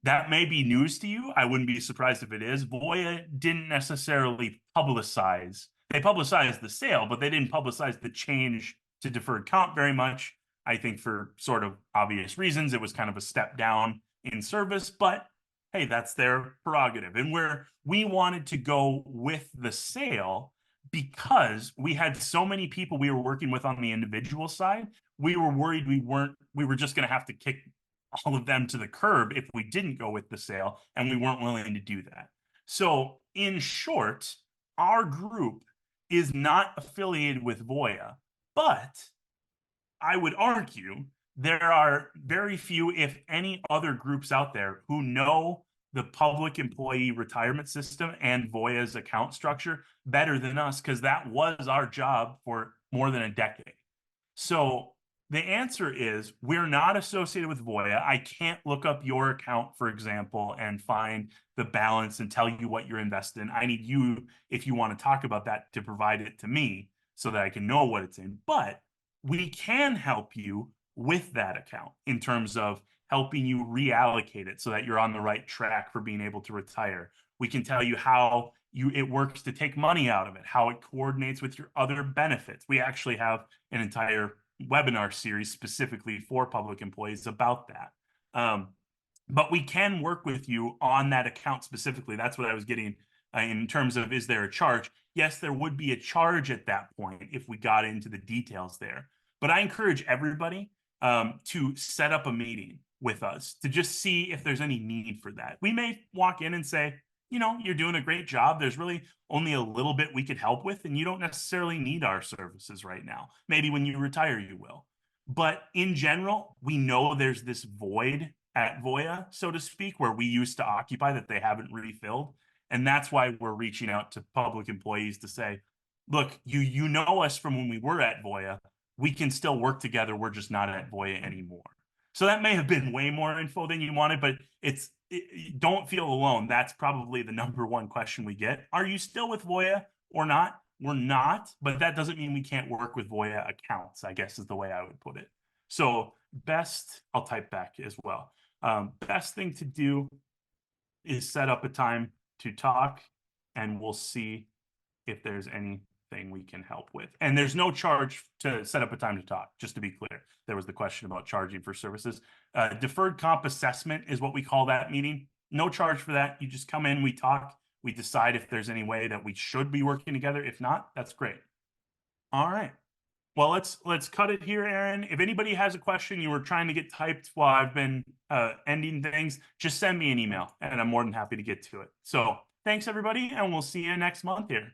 That may be news to you. I wouldn't be surprised if it is. Voya didn't necessarily publicize. They publicized the sale, but they didn't publicize the change to deferred comp very much. I think for sort of obvious reasons, it was kind of a step down in service, but hey, that's their prerogative. And where we wanted to go with the sale, because we had so many people we were working with on the individual side, we were worried we were just going to have to kick all of them to the curb if we didn't go with the sale, and we weren't willing to do that. So, in short, our group is not affiliated with Voya, but I would argue there are very few, if any, other groups out there who know the public employee retirement system and Voya's account structure better than us, because that was our job for more than a decade. So the answer is we're not associated with Voya. I can't look up your account, for example, and find the balance and tell you what you're invested in. I need you, if you want to talk about that, to provide it to me so that I can know what it's in. But we can help you with that account in terms of helping you reallocate it so that you're on the right track for being able to retire. We can tell you how it works to take money out of it, how it coordinates with your other benefits. We actually have an entire webinar series specifically for public employees about that. But we can work with you on that account specifically. That's what I was getting in terms of, is there a charge? Yes, there would be a charge at that point if we got into the details there. But I encourage everybody to set up a meeting with us to just see if there's any need for that. We may walk in and say, you're doing a great job. There's really only a little bit we could help with, and you don't necessarily need our services right now. Maybe when you retire, you will. But in general, we know there's this void at Voya, so to speak, where we used to occupy that they haven't refilled. And that's why we're reaching out to public employees to say, look, you know us from when we were at Voya. We can still work together. We're just not at Voya anymore. So that may have been way more info than you wanted, but don't feel alone. That's probably the number one question we get. Are you still with Voya or not? We're not, but that doesn't mean we can't work with Voya accounts, I guess is the way I would put it. So I'll type back as well. Best thing to do is set up a time to talk, and we'll see if there's anything we can help with. And there's no charge to set up a time to talk, just to be clear. There was the question about charging for services. Deferred comp assessment is what we call that meeting. No charge for that. You just come in, we talk, we decide if there's any way that we should be working together. If not, that's great. All right. Well, let's cut it here, Aaron. If anybody has a question you were trying to get typed while I've been ending things, just send me an email, and I'm more than happy to get to it. So thanks, everybody, and we'll see you next month here.